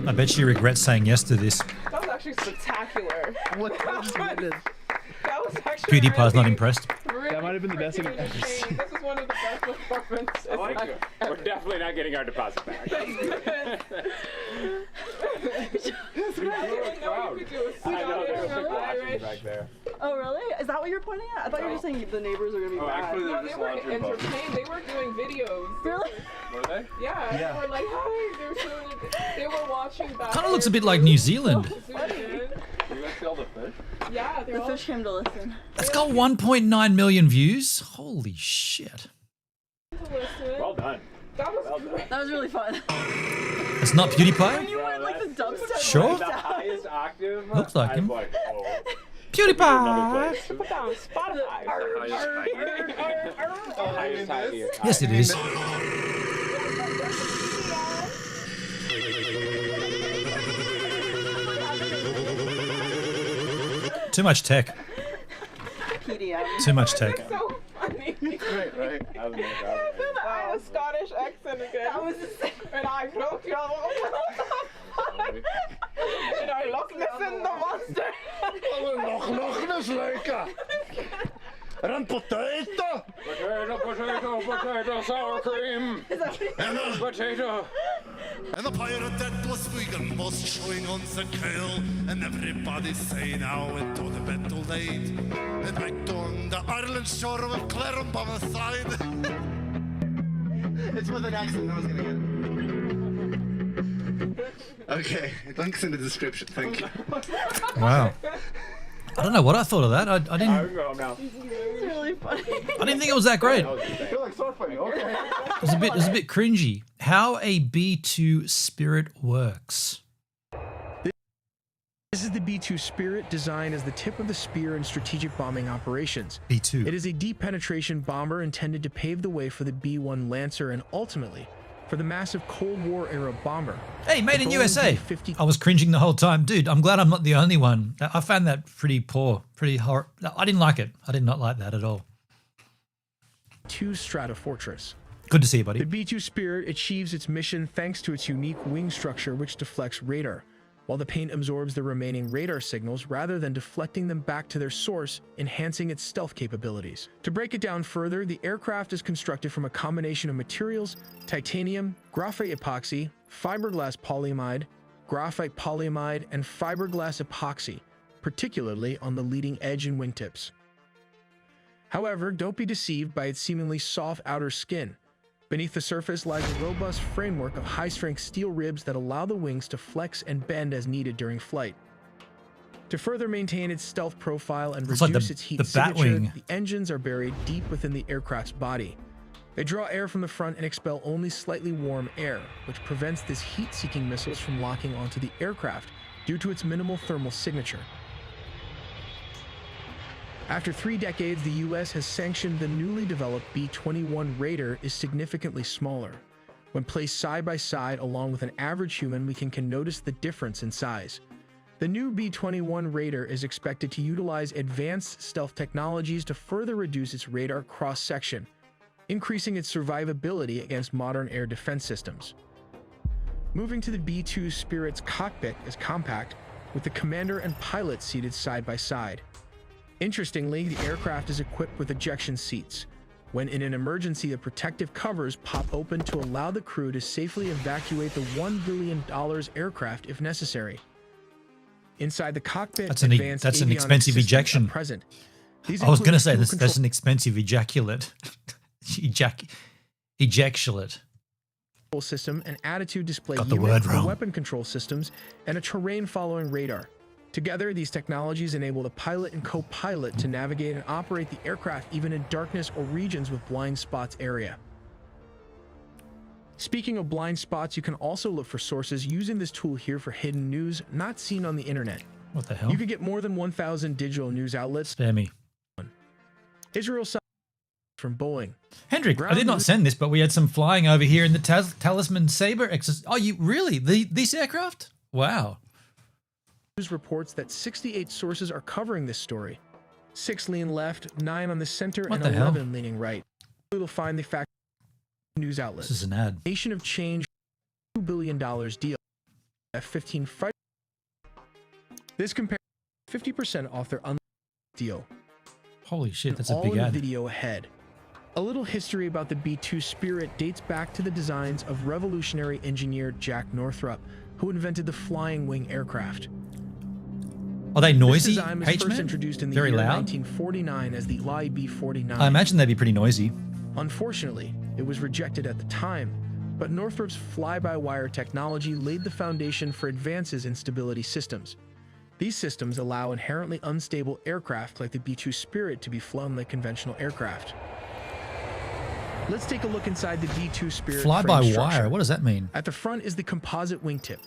I bet she regrets saying yes to this. That was actually spectacular. That was actually PewDiePie's not impressed. really That might have been the best thing I've ever freaking seen. insane. This was one of the best performances. I like it. We're definitely not getting our deposit back. I know, there was like watching back there. Oh really? Is that what you're pointing at? I thought you were just saying the neighbors are gonna be mad. actually, No, they were entertained. They were doing videos. Really? Were they? Yeah, they were like, hi. They were watching back. Kind of looks a bit like New Zealand. You guys see all the fish? Yeah, they're The all. fish came to listen. That's got 1.9 million views. Holy shit. To listen. Well done. That was really fun. It's not When PewDiePie? you went like the dubstep. Sure. The highest octave. Looks like I'm him. like, oh. PewDiePie! Put that on Spotify. The highest high here. Yes, it is. Too much tech. PDM. Too much tech. So funny. Right, right. That was amazing. I had a Scottish accent again. That was the same. And I looked, you know, and I looked in the monster. Loch Ness lekker. Er een potato. Potato, sour cream. Potato. And the pirate that was swinging was showing on the kill. And everybody say now into the battle late. And right on the Ireland shore with Claren by my side. It's with an accent, no one's gonna get it. Okay, links in the description, thank you. Wow. I don't know what I thought of that. I didn't. It's really funny. I didn't think it was that great. I feel like sword fighting, okay. It was a bit cringy. How a B2 Spirit works. This is the B-2 Spirit, designed as the tip of the spear in strategic bombing operations. B2. It is a deep penetration bomber intended to pave the way for the B-1 Lancer and ultimately for the massive Cold War era bomber. Hey, made in The Boeing USA. B-50 I was cringing the whole time. Dude, I'm glad I'm not the only one. I found that pretty poor, pretty horrible. I didn't like it. I did not like that at all. B-2 Stratofortress. Good to see you, buddy. The B-2 Spirit achieves its mission thanks to its unique wing structure which deflects radar, while the paint absorbs the remaining radar signals rather than deflecting them back to their source, enhancing its stealth capabilities. To break it down further, the aircraft is constructed from a combination of materials: titanium, graphite epoxy, fiberglass polyamide, graphite polyamide, and fiberglass epoxy, particularly on the leading edge and wingtips. However, don't be deceived by its seemingly soft outer skin. Beneath the surface lies a robust framework of high-strength steel ribs that allow the wings to flex and bend as needed during flight. To further maintain its stealth profile and It's reduce like its heat the signature, Batwing. the engines are buried deep within the aircraft's body. They draw air from the front and expel only slightly warm air, which prevents this heat-seeking missiles from locking onto the aircraft due to its minimal thermal signature. After 3 decades, the US has sanctioned the newly developed B-21 Raider is significantly smaller. When placed side by side along with an average human, we can notice the difference in size. The new B-21 Raider is expected to utilize advanced stealth technologies to further reduce its radar cross-section, increasing its survivability against modern air defense systems. Moving to the B-2 Spirit's cockpit is compact, with the commander and pilot seated side by side. Interestingly, the aircraft is equipped with ejection seats. When in an emergency, the protective covers pop open to allow the crew to safely evacuate the $1 billion aircraft if necessary. Inside the cockpit, That's an avionics expensive systems are ejection. present. These I was going to include say crew this. control That's an expensive ejaculate. Ejaculate. system, an attitude display Got the unit, word wrong. weapon control systems, and a terrain-following radar. Together, these technologies enable the pilot and co-pilot to navigate and operate the aircraft even in darkness or regions with blind spots area. Speaking of blind spots, you can also look for sources using this tool here for hidden news not seen on the internet. What the hell? You can get more than 1,000 digital news outlets. Spare me. Israel from Boeing. Hendrik, I did not send this, but we had some flying over here in the Talisman Sabre exercise. Oh, you really? This aircraft? Wow. News reports that 68 sources are covering this story. 6 lean left, 9 on the center, What and the hell? 11 leaning right. You'll find the fact news outlets. This is an ad. Nation of Change, $2 billion deal. F-15 fighter. This compares 50% off their unlimited deal. Holy shit, that's a All big in the ad. video ahead. A little history about the B-2 Spirit dates back to the designs of revolutionary engineer Jack Northrop, who invented the flying wing aircraft. Are they noisy? This design was first H-Man? introduced in the Very year loud? 1949 as the LB-49. I imagine they'd be pretty noisy. Unfortunately, it was rejected at the time, but Northrop's fly-by-wire technology laid the foundation for advances in stability systems. These systems allow inherently unstable aircraft like the B-2 Spirit to be flown like conventional aircraft. Let's take a look inside the B-2 Spirit Fly frame by structure. wire. What does that mean? At the front is the composite wingtip.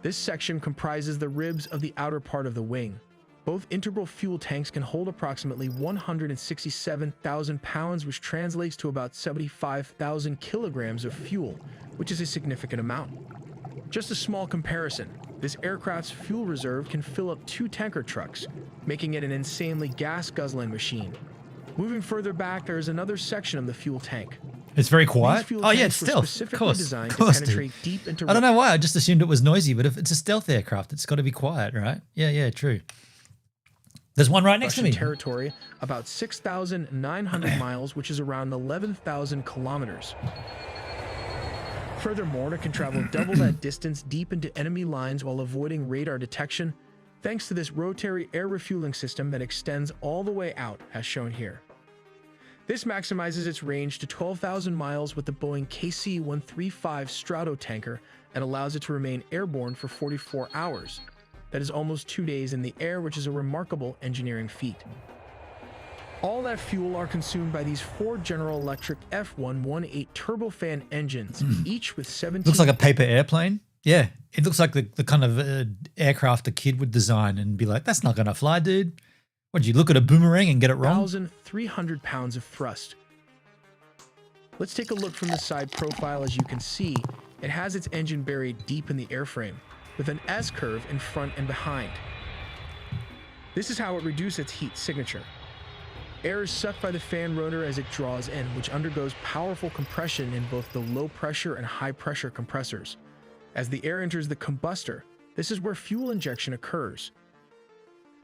This section comprises the ribs of the outer part of the wing. Both integral fuel tanks can hold approximately 167,000 pounds, which translates to about 75,000 kilograms of fuel, which is a significant amount. Just a small comparison, this aircraft's fuel reserve can fill up 2 tanker trucks, making it an insanely gas-guzzling machine. Moving further back, there is another section of the fuel tank. It's very quiet. These fuel Oh yeah, tanks it's were stealth. Of specifically course, designed of course, to dude. penetrate deep into I don't know why. I just assumed it was noisy, but if it's a stealth aircraft, it's got to be quiet, right? Yeah, true. There's one right next to Russian me. territory, about 6,900 miles, which is around 11,000 kilometers. Furthermore, it can travel double that distance deep into enemy lines while avoiding radar detection, thanks to this rotary air refueling system that extends all the way out, as shown here. This maximizes its range to 12,000 miles with the Boeing KC-135 Stratotanker and allows it to remain airborne for 44 hours. That is almost 2 days in the air, which is a remarkable engineering feat. All that fuel are consumed by these 4 General Electric F118 turbofan engines, each with 17... Looks like a paper airplane. Yeah, it looks like the kind of aircraft a kid would design and be like, that's not going to fly, dude. Would you look at a boomerang and get it wrong? 1,300 pounds of thrust. Let's take a look from the side profile. As you can see, it has its engine buried deep in the airframe, with an S-curve in front and behind. This is how it reduces its heat signature. Air is sucked by the fan rotor as it draws in, which undergoes powerful compression in both the low pressure and high pressure compressors. As the air enters the combustor, this is where fuel injection occurs.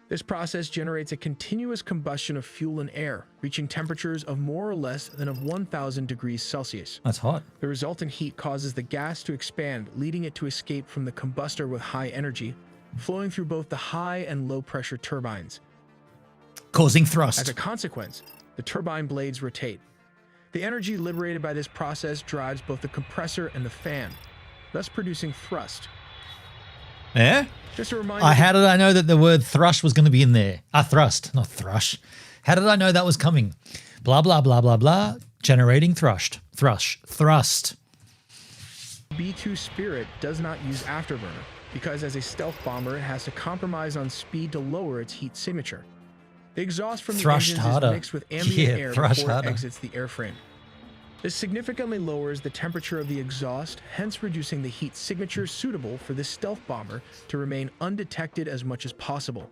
This process generates a continuous combustion of fuel and air, reaching temperatures of more or less than of 1,000 degrees Celsius. That's hot. The resultant heat causes the gas to expand, leading it to escape from the combustor with high energy, flowing through both the high and low pressure turbines. Causing thrust. As a consequence, the turbine blades rotate. The energy liberated by this process drives both the compressor and the fan, thus producing thrust. Yeah? Just a reminder. How did I know that the word thrush was going to be in there? Thrust, not thrush. How did I know that was coming? Blah, blah, blah, blah, blah. Generating thrust. Thrust. B-2 Spirit does not use afterburner because as a stealth bomber, it has to compromise on speed to lower its heat signature. The exhaust from the Thrust engines harder. is mixed with ambient air before harder. it exits the airframe. This significantly lowers the temperature of the exhaust, hence reducing the heat signature suitable for this stealth bomber to remain undetected as much as possible.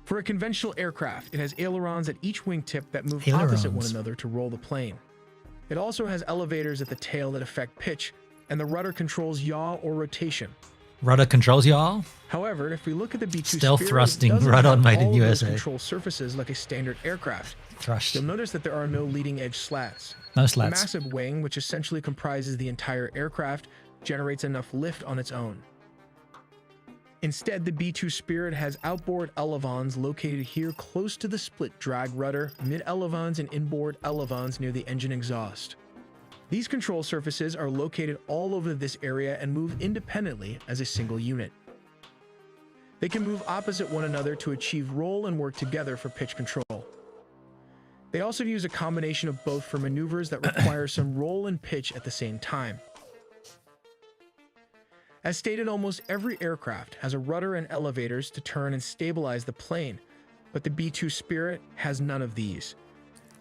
For a conventional aircraft, it has ailerons at each wingtip that move opposite one another to roll the plane. It also has elevators at the tail that affect pitch, and the rudder controls yaw or rotation. Rudder controls y'all? However, if we look at the B-2 Stealth Spirit, thrusting, it doesn't rudder have made in all of those USA. control surfaces like a standard aircraft. Thrust. You'll notice that there are no leading edge slats. No The slats. massive wing, which essentially comprises the entire aircraft, generates enough lift on its own. Instead, the B-2 Spirit has outboard elevons located here close to the split drag rudder, mid-elevons and inboard elevons near the engine exhaust. These control surfaces are located all over this area and move independently as a single unit. They can move opposite one another to achieve roll and work together for pitch control. They also use a combination of both for maneuvers that require some roll and pitch at the same time. As stated, almost every aircraft has a rudder and elevators to turn and stabilize the plane, but the B-2 Spirit has none of these.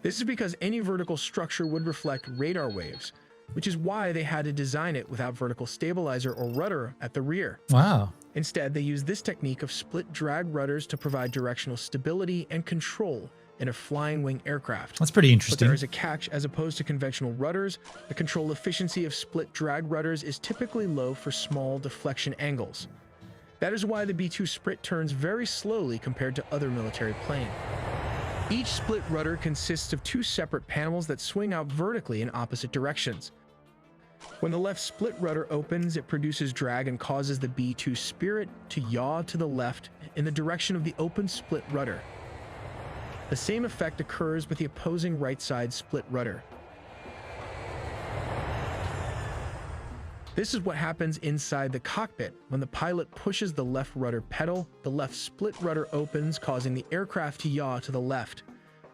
This is because any vertical structure would reflect radar waves, which is why they had to design it without vertical stabilizer or rudder at the rear. Wow. Instead, they use this technique of split drag rudders to provide directional stability and control in a flying wing aircraft. That's pretty But interesting. there is a catch. As opposed to conventional rudders, the control efficiency of split drag rudders is typically low for small deflection angles. That is why the B-2 Spirit turns very slowly compared to other military planes. Each split rudder consists of 2 separate panels that swing out vertically in opposite directions. When the left split rudder opens, it produces drag and causes the B-2 Spirit to yaw to the left in the direction of the open split rudder. The same effect occurs with the opposing right side split rudder. This is what happens inside the cockpit. When the pilot pushes the left rudder pedal, the left split rudder opens, causing the aircraft to yaw to the left.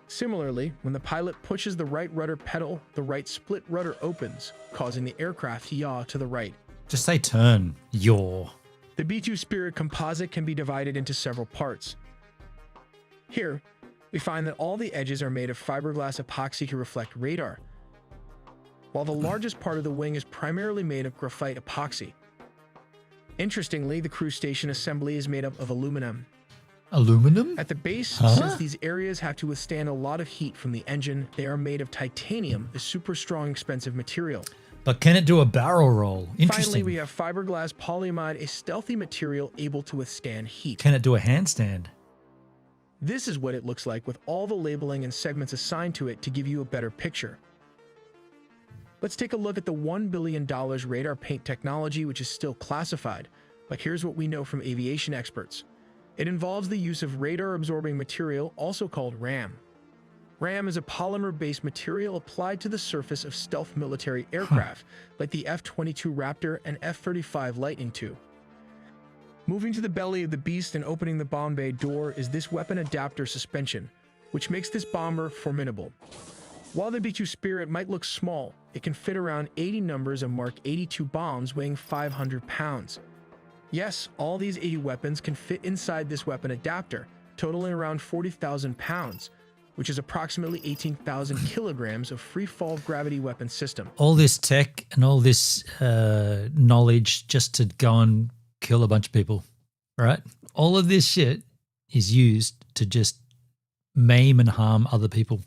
Similarly, when the pilot pushes the right rudder pedal, the right split rudder opens, causing the aircraft to yaw to the right. Just say turn, yaw. The B2 Spirit composite can be divided into several parts. Here, we find that all the edges are made of fiberglass epoxy to reflect radar, while the largest part of the wing is primarily made of graphite epoxy. Interestingly, the crew station assembly is made up of aluminum. Aluminum? At the base, Huh? since these areas have to withstand a lot of heat from the engine, they are made of titanium, a super strong, expensive material. But can it do a barrel roll? Interesting. Finally, we have fiberglass polyamide, a stealthy material able to withstand heat. Can it do a handstand? This is what it looks like with all the labeling and segments assigned to it to give you a better picture. Let's take a look at the $1 billion radar paint technology, which is still classified, but here's what we know from aviation experts. It involves the use of radar-absorbing material, also called RAM. RAM is a polymer-based material applied to the surface of stealth military aircraft, like the F-22 Raptor and F-35 Lightning II. Moving to the belly of the beast and opening the bomb bay door is this weapon adapter suspension, which makes this bomber formidable. While the B-2 Spirit might look small, it can fit around 80 numbers of Mark 82 bombs weighing 500 pounds. Yes, all these 80 weapons can fit inside this weapon adapter, totaling around 40,000 pounds, which is approximately 18,000 kilograms of free-fall gravity weapon system. All this tech and all this knowledge just to go and kill a bunch of people, right? All of this shit is used to just maim and harm other people.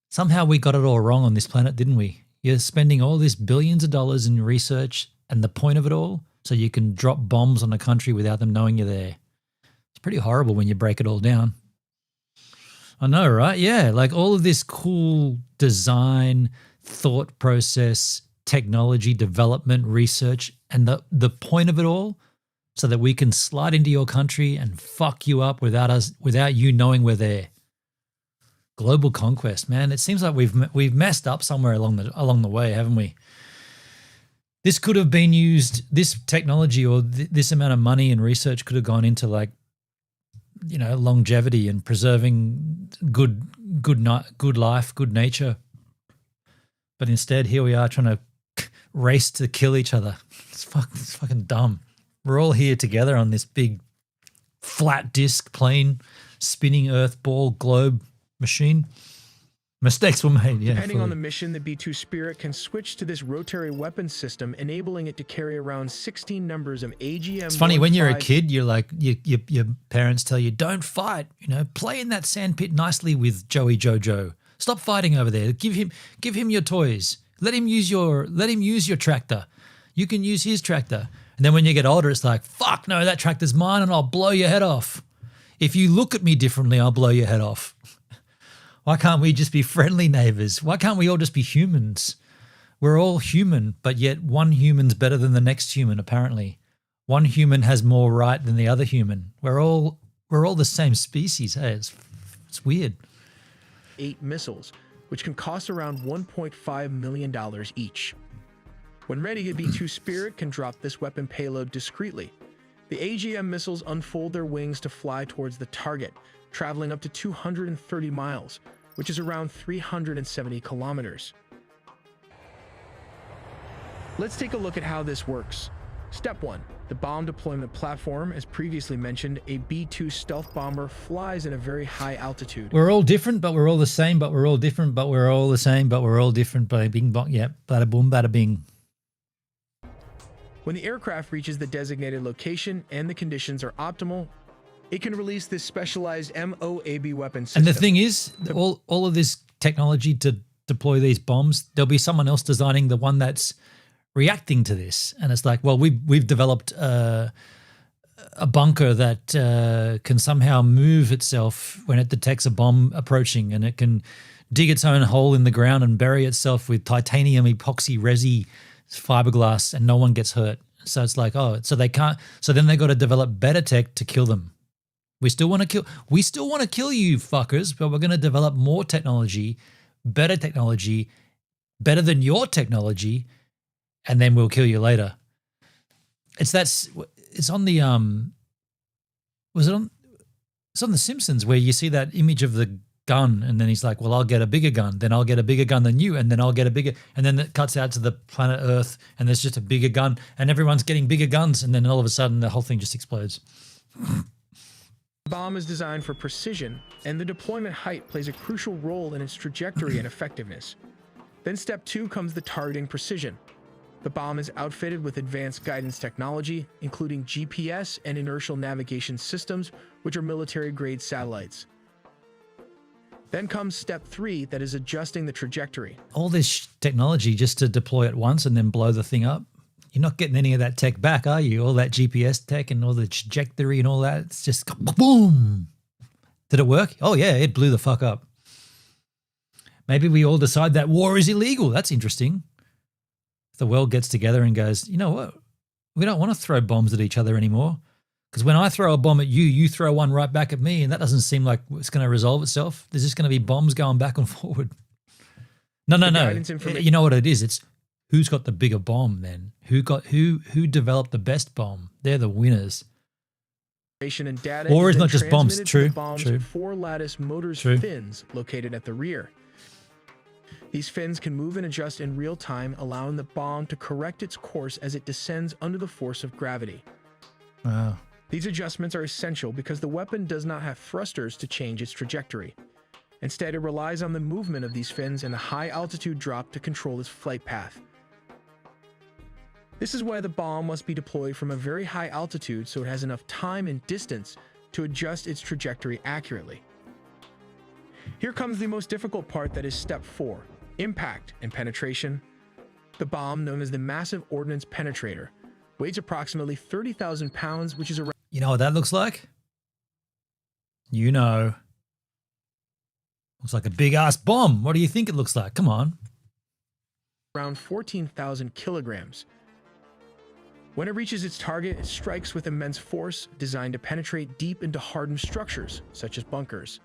Somehow we got it all wrong on this planet, didn't we? You're spending all this billions of dollars in research, and the point of it all, so you can drop bombs on a country without them knowing you're there. It's pretty horrible when you break it all down. I know, right? Yeah, like all of this cool design, thought process, technology development, research, and the point of it all, so that we can slide into your country and fuck you up without you knowing we're there. Global conquest, man. It seems like we've messed up somewhere along the way, haven't we? This could have been used. This technology or this amount of money and research could have gone into, like, you know, longevity and preserving good life, good nature. But instead, here we are trying to race to kill each other. It's fucking dumb. We're all here together on this big flat disc plane spinning earth ball globe machine. Mistakes were made, yeah. Depending on the mission, the B-2 Spirit can switch to this rotary weapon system, enabling it to carry around 16 numbers of AGM. It's funny, when you're a kid, you're like, your parents tell you, don't fight, you know, play in that sandpit nicely with Joey Jojo. Stop fighting over there. Give him your toys. Let him use your tractor. You can use his tractor. And then when you get older, it's like, fuck no, that tractor's mine and I'll blow your head off. If you look at me differently, I'll blow your head off. Why can't we just be friendly neighbors? Why can't we all just be humans? We're all human, but yet one human's better than the next human, apparently. One human has more right than the other human. We're all the same species. Hey, it's weird. 8 missiles, which can cost around $1.5 million each. When ready, a B-2 Spirit can drop this weapon payload discreetly. The AGM missiles unfold their wings to fly towards the target, traveling up to 230 miles, which is around 370 kilometers. Let's take a look at how this works. Step 1. The bomb deployment platform. As previously mentioned, a B-2 stealth bomber flies at a very high altitude. We're all different, but we're all the same, but we're all different, but we're all the same, but we're all different. Bada bing bong. Yep. Bada boom, bada bing. When the aircraft reaches the designated location and the conditions are optimal, it can release this specialized MOAB weapon system. And the thing is, all of this technology to deploy these bombs, there'll be someone else designing the one that's reacting to this. And it's like, well, we've developed a bunker that can somehow move itself when it detects a bomb approaching, and it can dig its own hole in the ground and bury itself with titanium epoxy resi fiberglass, and no one gets hurt. So it's like, oh, so they can't. So then they got to develop better tech to kill them. We still want to kill you fuckers, but we're going to develop more technology, better than your technology, and then we'll kill you later. It's on the it's on The Simpsons where you see that image of the gun, and then he's like, well, I'll get a bigger gun, then I'll get a bigger gun than you, and then I'll get a bigger, and then it cuts out to the planet Earth, and there's just a bigger gun, and everyone's getting bigger guns, and then all of a sudden the whole thing just explodes. The bomb is designed for precision, and the deployment height plays a crucial role in its trajectory and effectiveness. Then step 2 comes the targeting precision. The bomb is outfitted with advanced guidance technology, including GPS and inertial navigation systems, which are military-grade satellites. Then comes step 3, that is adjusting the trajectory. All this technology just to deploy it once and then blow the thing up. You're not getting any of that tech back, are you? All that GPS tech and all the trajectory and all that. It's just boom. Did it work? Oh yeah, it blew the fuck up. Maybe we all decide that war is illegal. That's interesting. If the world gets together and goes, you know what? We don't want to throw bombs at each other anymore. Because when I throw a bomb at you, you throw one right back at me, and that doesn't seem like it's going to resolve itself. There's just going to be bombs going back and forward. No. You know what it is? It's who's got the bigger bomb then? Who developed the best bomb? They're the winners. And data War is then not just bombs. transmitted to True. the bomb's True. 4-lattice motors True. fins located at the rear. These fins can move and adjust in real time, allowing the bomb to correct its course as it descends under the force of gravity. Wow. These adjustments are essential because the weapon does not have thrusters to change its trajectory. Instead, it relies on the movement of these fins and the high altitude drop to control its flight path. This is why the bomb must be deployed from a very high altitude so it has enough time and distance to adjust its trajectory accurately. Here comes the most difficult part, that is step 4, impact and penetration. The bomb, known as the Massive Ordnance Penetrator, weighs approximately 30,000 pounds, which is around... You know what that looks like? You know. Looks like a big-ass bomb. What do you think it looks like? Come on. Around 14,000 kilograms. When it reaches its target, it strikes with immense force, designed to penetrate deep into hardened structures, such as bunkers.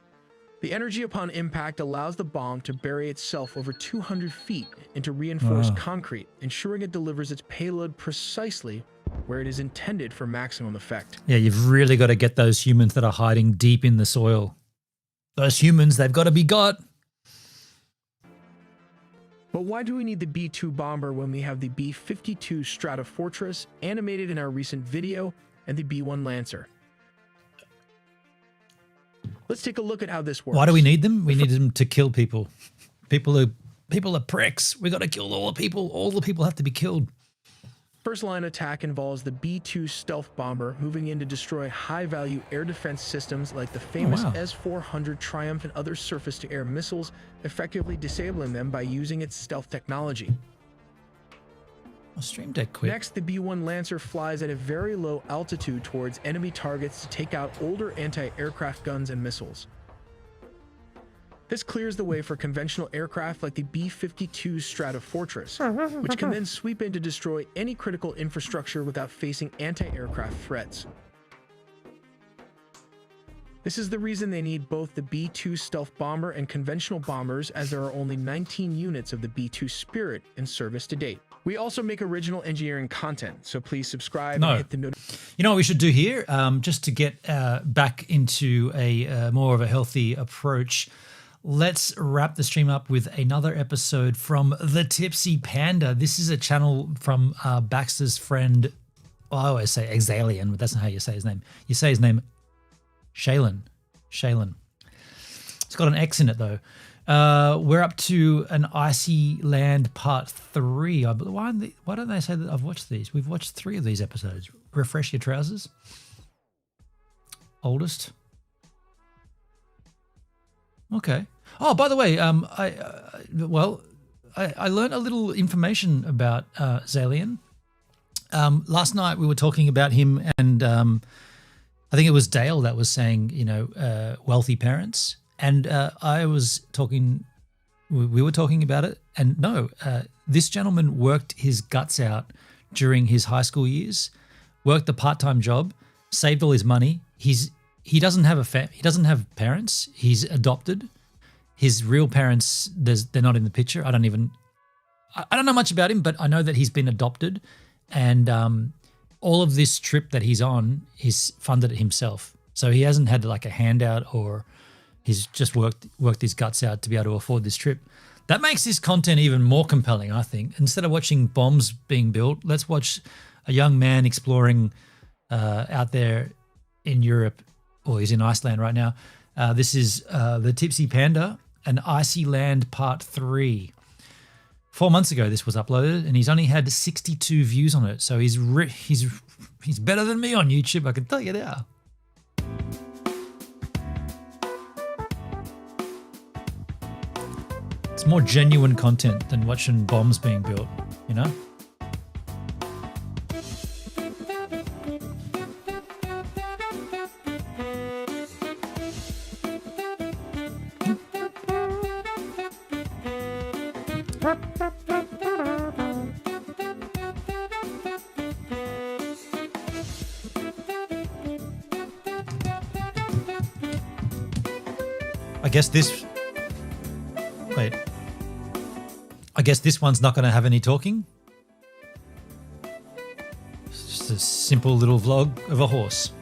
The energy upon impact allows the bomb to bury itself over 200 feet into reinforced concrete, ensuring it delivers its payload precisely where it is intended for maximum effect. Yeah, you've really got to get those humans that are hiding deep in the soil. Those humans, they've got to be got. But why do we need the B-2 bomber when we have the B-52 Stratofortress animated in our recent video and the B-1 Lancer? Let's take a look at how this works. Why do we need them? We need them to kill people. People are pricks. We got to kill all the people. All the people have to be killed. First line attack involves the B-2 stealth bomber moving in to destroy high-value air defense systems like the famous S-400 Triumph and other surface-to-air missiles, effectively disabling them by using its stealth technology. Stream Deck quit. Next, the B-1 Lancer flies at a very low altitude towards enemy targets to take out older anti-aircraft guns and missiles. This clears the way for conventional aircraft like the B-52 Stratofortress, which can then sweep in to destroy any critical infrastructure without facing anti-aircraft threats. This is the reason they need both the B-2 stealth bomber and conventional bombers, as there are only 19 units of the B-2 Spirit in service to date. We also make original engineering content, so please subscribe and hit the notification. You know what we should do here? Just to get back into a more of a healthy approach, let's wrap the stream up with another episode from The Tipsy Panda. This is a channel from Baxter's friend. Well, I always say Exalian, but that's not how you say his name. You say his name Shaylin. It's got an X in it though. We're up to An Icey Land Part 3. Why don't they say that I've watched these? We've watched 3 of these episodes. Refresh your trousers. Oldest. Okay. Oh, by the way, I learned a little information about Zalian. Last night we were talking about him, and I think it was Dale that was saying, wealthy parents. And I was talking, we were talking about it, and no, this gentleman worked his guts out during his high school years, worked a part-time job, saved all his money. He doesn't have he doesn't have parents. He's adopted. His real parents, they're not in the picture. I don't know much about him, but I know that he's been adopted, and all of this trip that he's on, he's funded it himself. So he hasn't had like a handout, or he's just worked his guts out to be able to afford this trip. That makes this content even more compelling, I think. Instead of watching bombs being built, let's watch a young man exploring out there in Europe, or he's in Iceland right now. This is the Tipsy Panda, An Icey Land Part 3. 4 months ago this was uploaded, and he's only had 62 views on it. So he's better than me on YouTube, I can tell you that. It's more genuine content than watching bombs being built, you know? I guess this one's not going to have any talking. It's just a simple little vlog of a horse.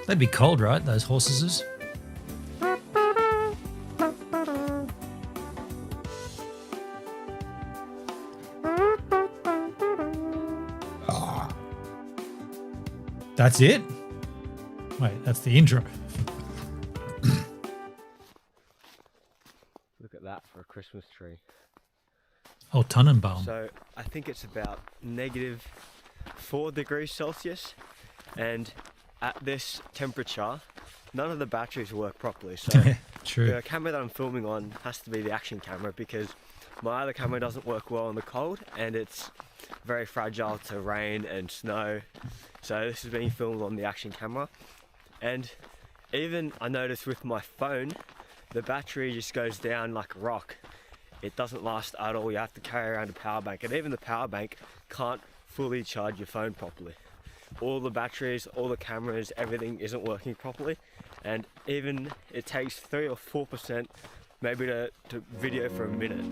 They'd be cold, right? Those horses. That's it? Wait, that's the intro. Look at that for a Christmas tree. Oh, Tannenbaum. So I think it's about -4 degrees Celsius, and at this temperature, none of the batteries work properly. So True. the camera that I'm filming on has to be the action camera, because my other camera doesn't work well in the cold, and it's very fragile to rain and snow. So this is being filmed on the action camera. And even I noticed with my phone, the battery just goes down like a rock. It doesn't last at all. You have to carry around a power bank, and even the power bank can't fully charge your phone properly. All the batteries, all the cameras, everything isn't working properly, and even it takes 3 or 4% maybe to video for a minute.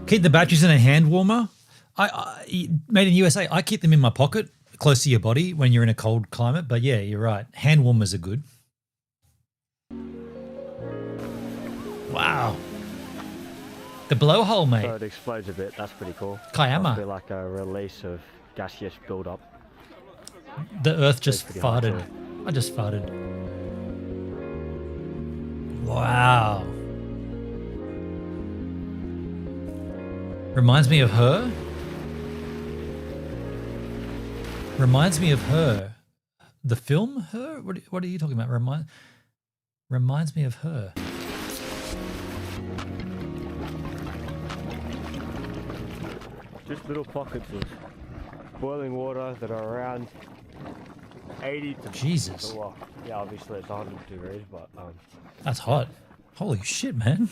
Keep the batteries in a hand warmer. Made in USA, I keep them in my pocket, close to your body when you're in a cold climate. But yeah, you're right. Hand warmers are good. Wow. The blowhole, mate. So it explodes a bit. That's pretty cool. Kayama. Must be like a release of gaseous buildup. The earth just Pretty hard farted. I just farted. Wow. Reminds me of her. Reminds me of Her. The film Her? What are you talking about? Reminds me of Her. Just little pockets of boiling water that are around 80 to... Jesus. Well, yeah, obviously it's 100 degrees, but... That's hot. Holy shit, man.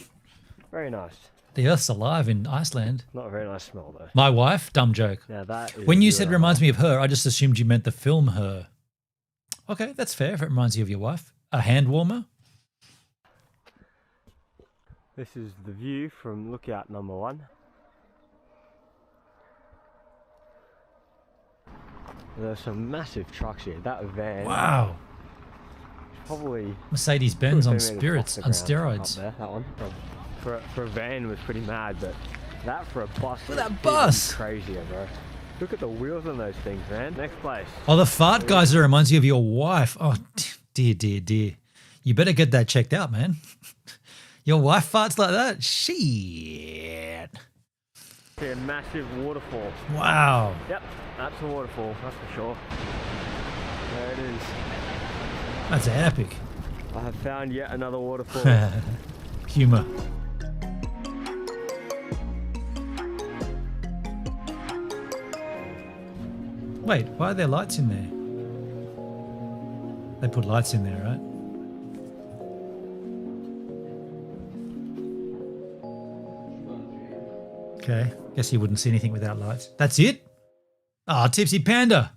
Very nice. The earth's alive in Iceland. Not a very nice smell, though. My wife? Dumb joke. Now that is... When you said reminds me of Her, I just assumed you meant the film Her. Okay, that's fair if it reminds you of your wife. A hand warmer? This is the view from lookout number 1. There's some massive trucks here. That van... Wow. Probably... Mercedes-Benz on spirits, on steroids. There, that one. For a van was pretty mad, but that for a bus... Look at that bus! Crazier, bro. Look at the wheels on those things, man. Next place. Oh, the fart geyser reminds you of your wife. Oh, dear, dear, dear. You better get that checked out, man. Your wife farts like that? Shit. See a massive waterfall. Wow. Yep, that's a waterfall, that's for sure. There it is. That's epic. I have found yet another waterfall. Humor. Wait, why are there lights in there? They put lights in there, right? Okay, guess you wouldn't see anything without lights. That's it? Ah, Tipsy Panda.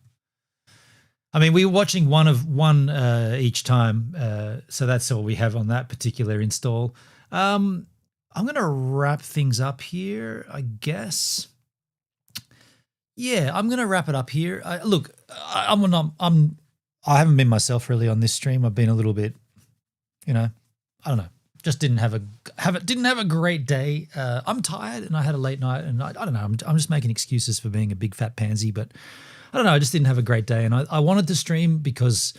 I mean, we were watching one each time, so that's all we have on that particular install. I'm going to wrap things up here, I guess. yeah, I'm gonna wrap it up here. Look, I haven't been myself really on this stream. I've been a little bit, I don't know, just didn't have a great day. I'm tired and I had a late night, and I don't know. I'm just making excuses for being a big fat pansy, but I don't know. I just didn't have a great day, and I wanted to stream because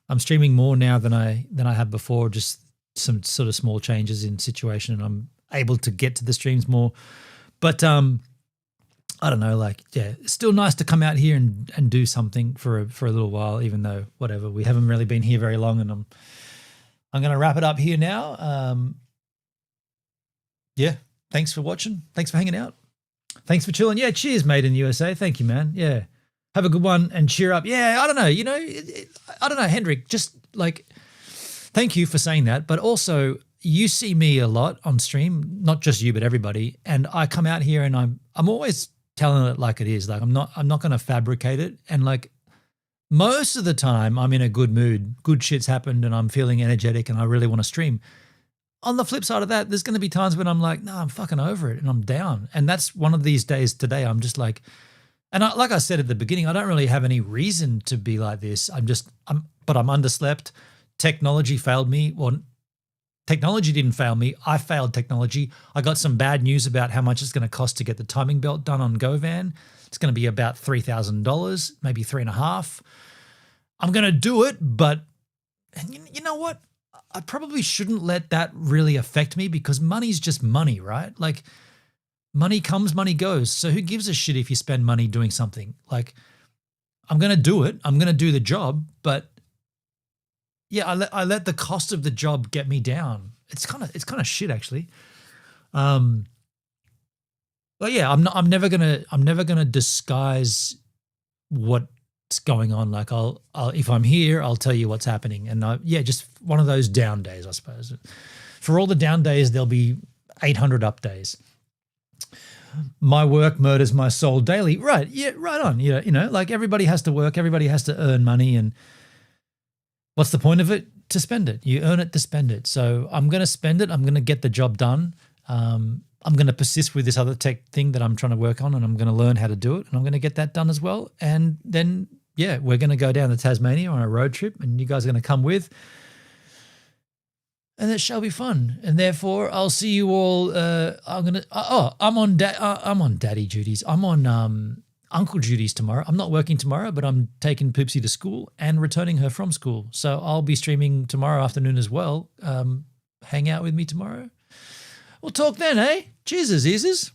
I'm streaming more now than I have before. Just some sort of small changes in situation, and I'm able to get to the streams more. But I don't know, like, yeah, it's still nice to come out here and do something for a little while, even though whatever, we haven't really been here very long, and I'm going to wrap it up here now. Yeah, thanks for watching. Thanks for hanging out. Thanks for chilling. Yeah, cheers, made in USA. Thank you, man. Yeah, have a good one and cheer up. Yeah, I don't know, I don't know, Hendrik, just like, thank you for saying that, but also you see me a lot on stream, not just you, but everybody, and I come out here and I'm always telling it like it is. Like, I'm not going to fabricate it, and like, most of the time I'm in a good mood, good shit's happened, and I'm feeling energetic and I really want to stream. On the flip side of that, there's going to be times when I'm like, no, I'm fucking over it and I'm down. And that's one of these days today. I'm just like, and like I said at the beginning, I don't really have any reason to be like this. But I'm underslept. Technology failed me. Well, technology didn't fail me. I failed technology. I got some bad news about how much it's going to cost to get the timing belt done on GoVan. It's going to be about $3,000, maybe $3,500. I'm going to do it, but you know what? I probably shouldn't let that really affect me, because money's just money, right? Like, money comes, money goes. So who gives a shit if you spend money doing something? Like, I'm going to do it. I'm going to do the job, but yeah, I let the cost of the job get me down. It's kind of shit, actually. But yeah, I'm never gonna disguise what's going on. Like, I'll if I'm here, I'll tell you what's happening. And just one of those down days, I suppose. For all the down days, there'll be 800 up days. My work murders my soul daily. Right? Yeah, right on. Yeah, like, everybody has to work, everybody has to earn money, and what's the point of it? To spend it. You earn it to spend it. So I'm going to spend it. I'm going to get the job done. I'm going to persist with this other tech thing that I'm trying to work on, and I'm going to learn how to do it, and I'm going to get that done as well. And then, yeah, we're going to go down to Tasmania on a road trip, and you guys are going to come with, and it shall be fun. And therefore, I'll see you all. I'm on daddy duties. I'm on uncle duties tomorrow. I'm not working tomorrow, but I'm taking Poopsie to school and returning her from school. So I'll be streaming tomorrow afternoon as well. Hang out with me tomorrow. We'll talk then, eh? Cheers, Azizes.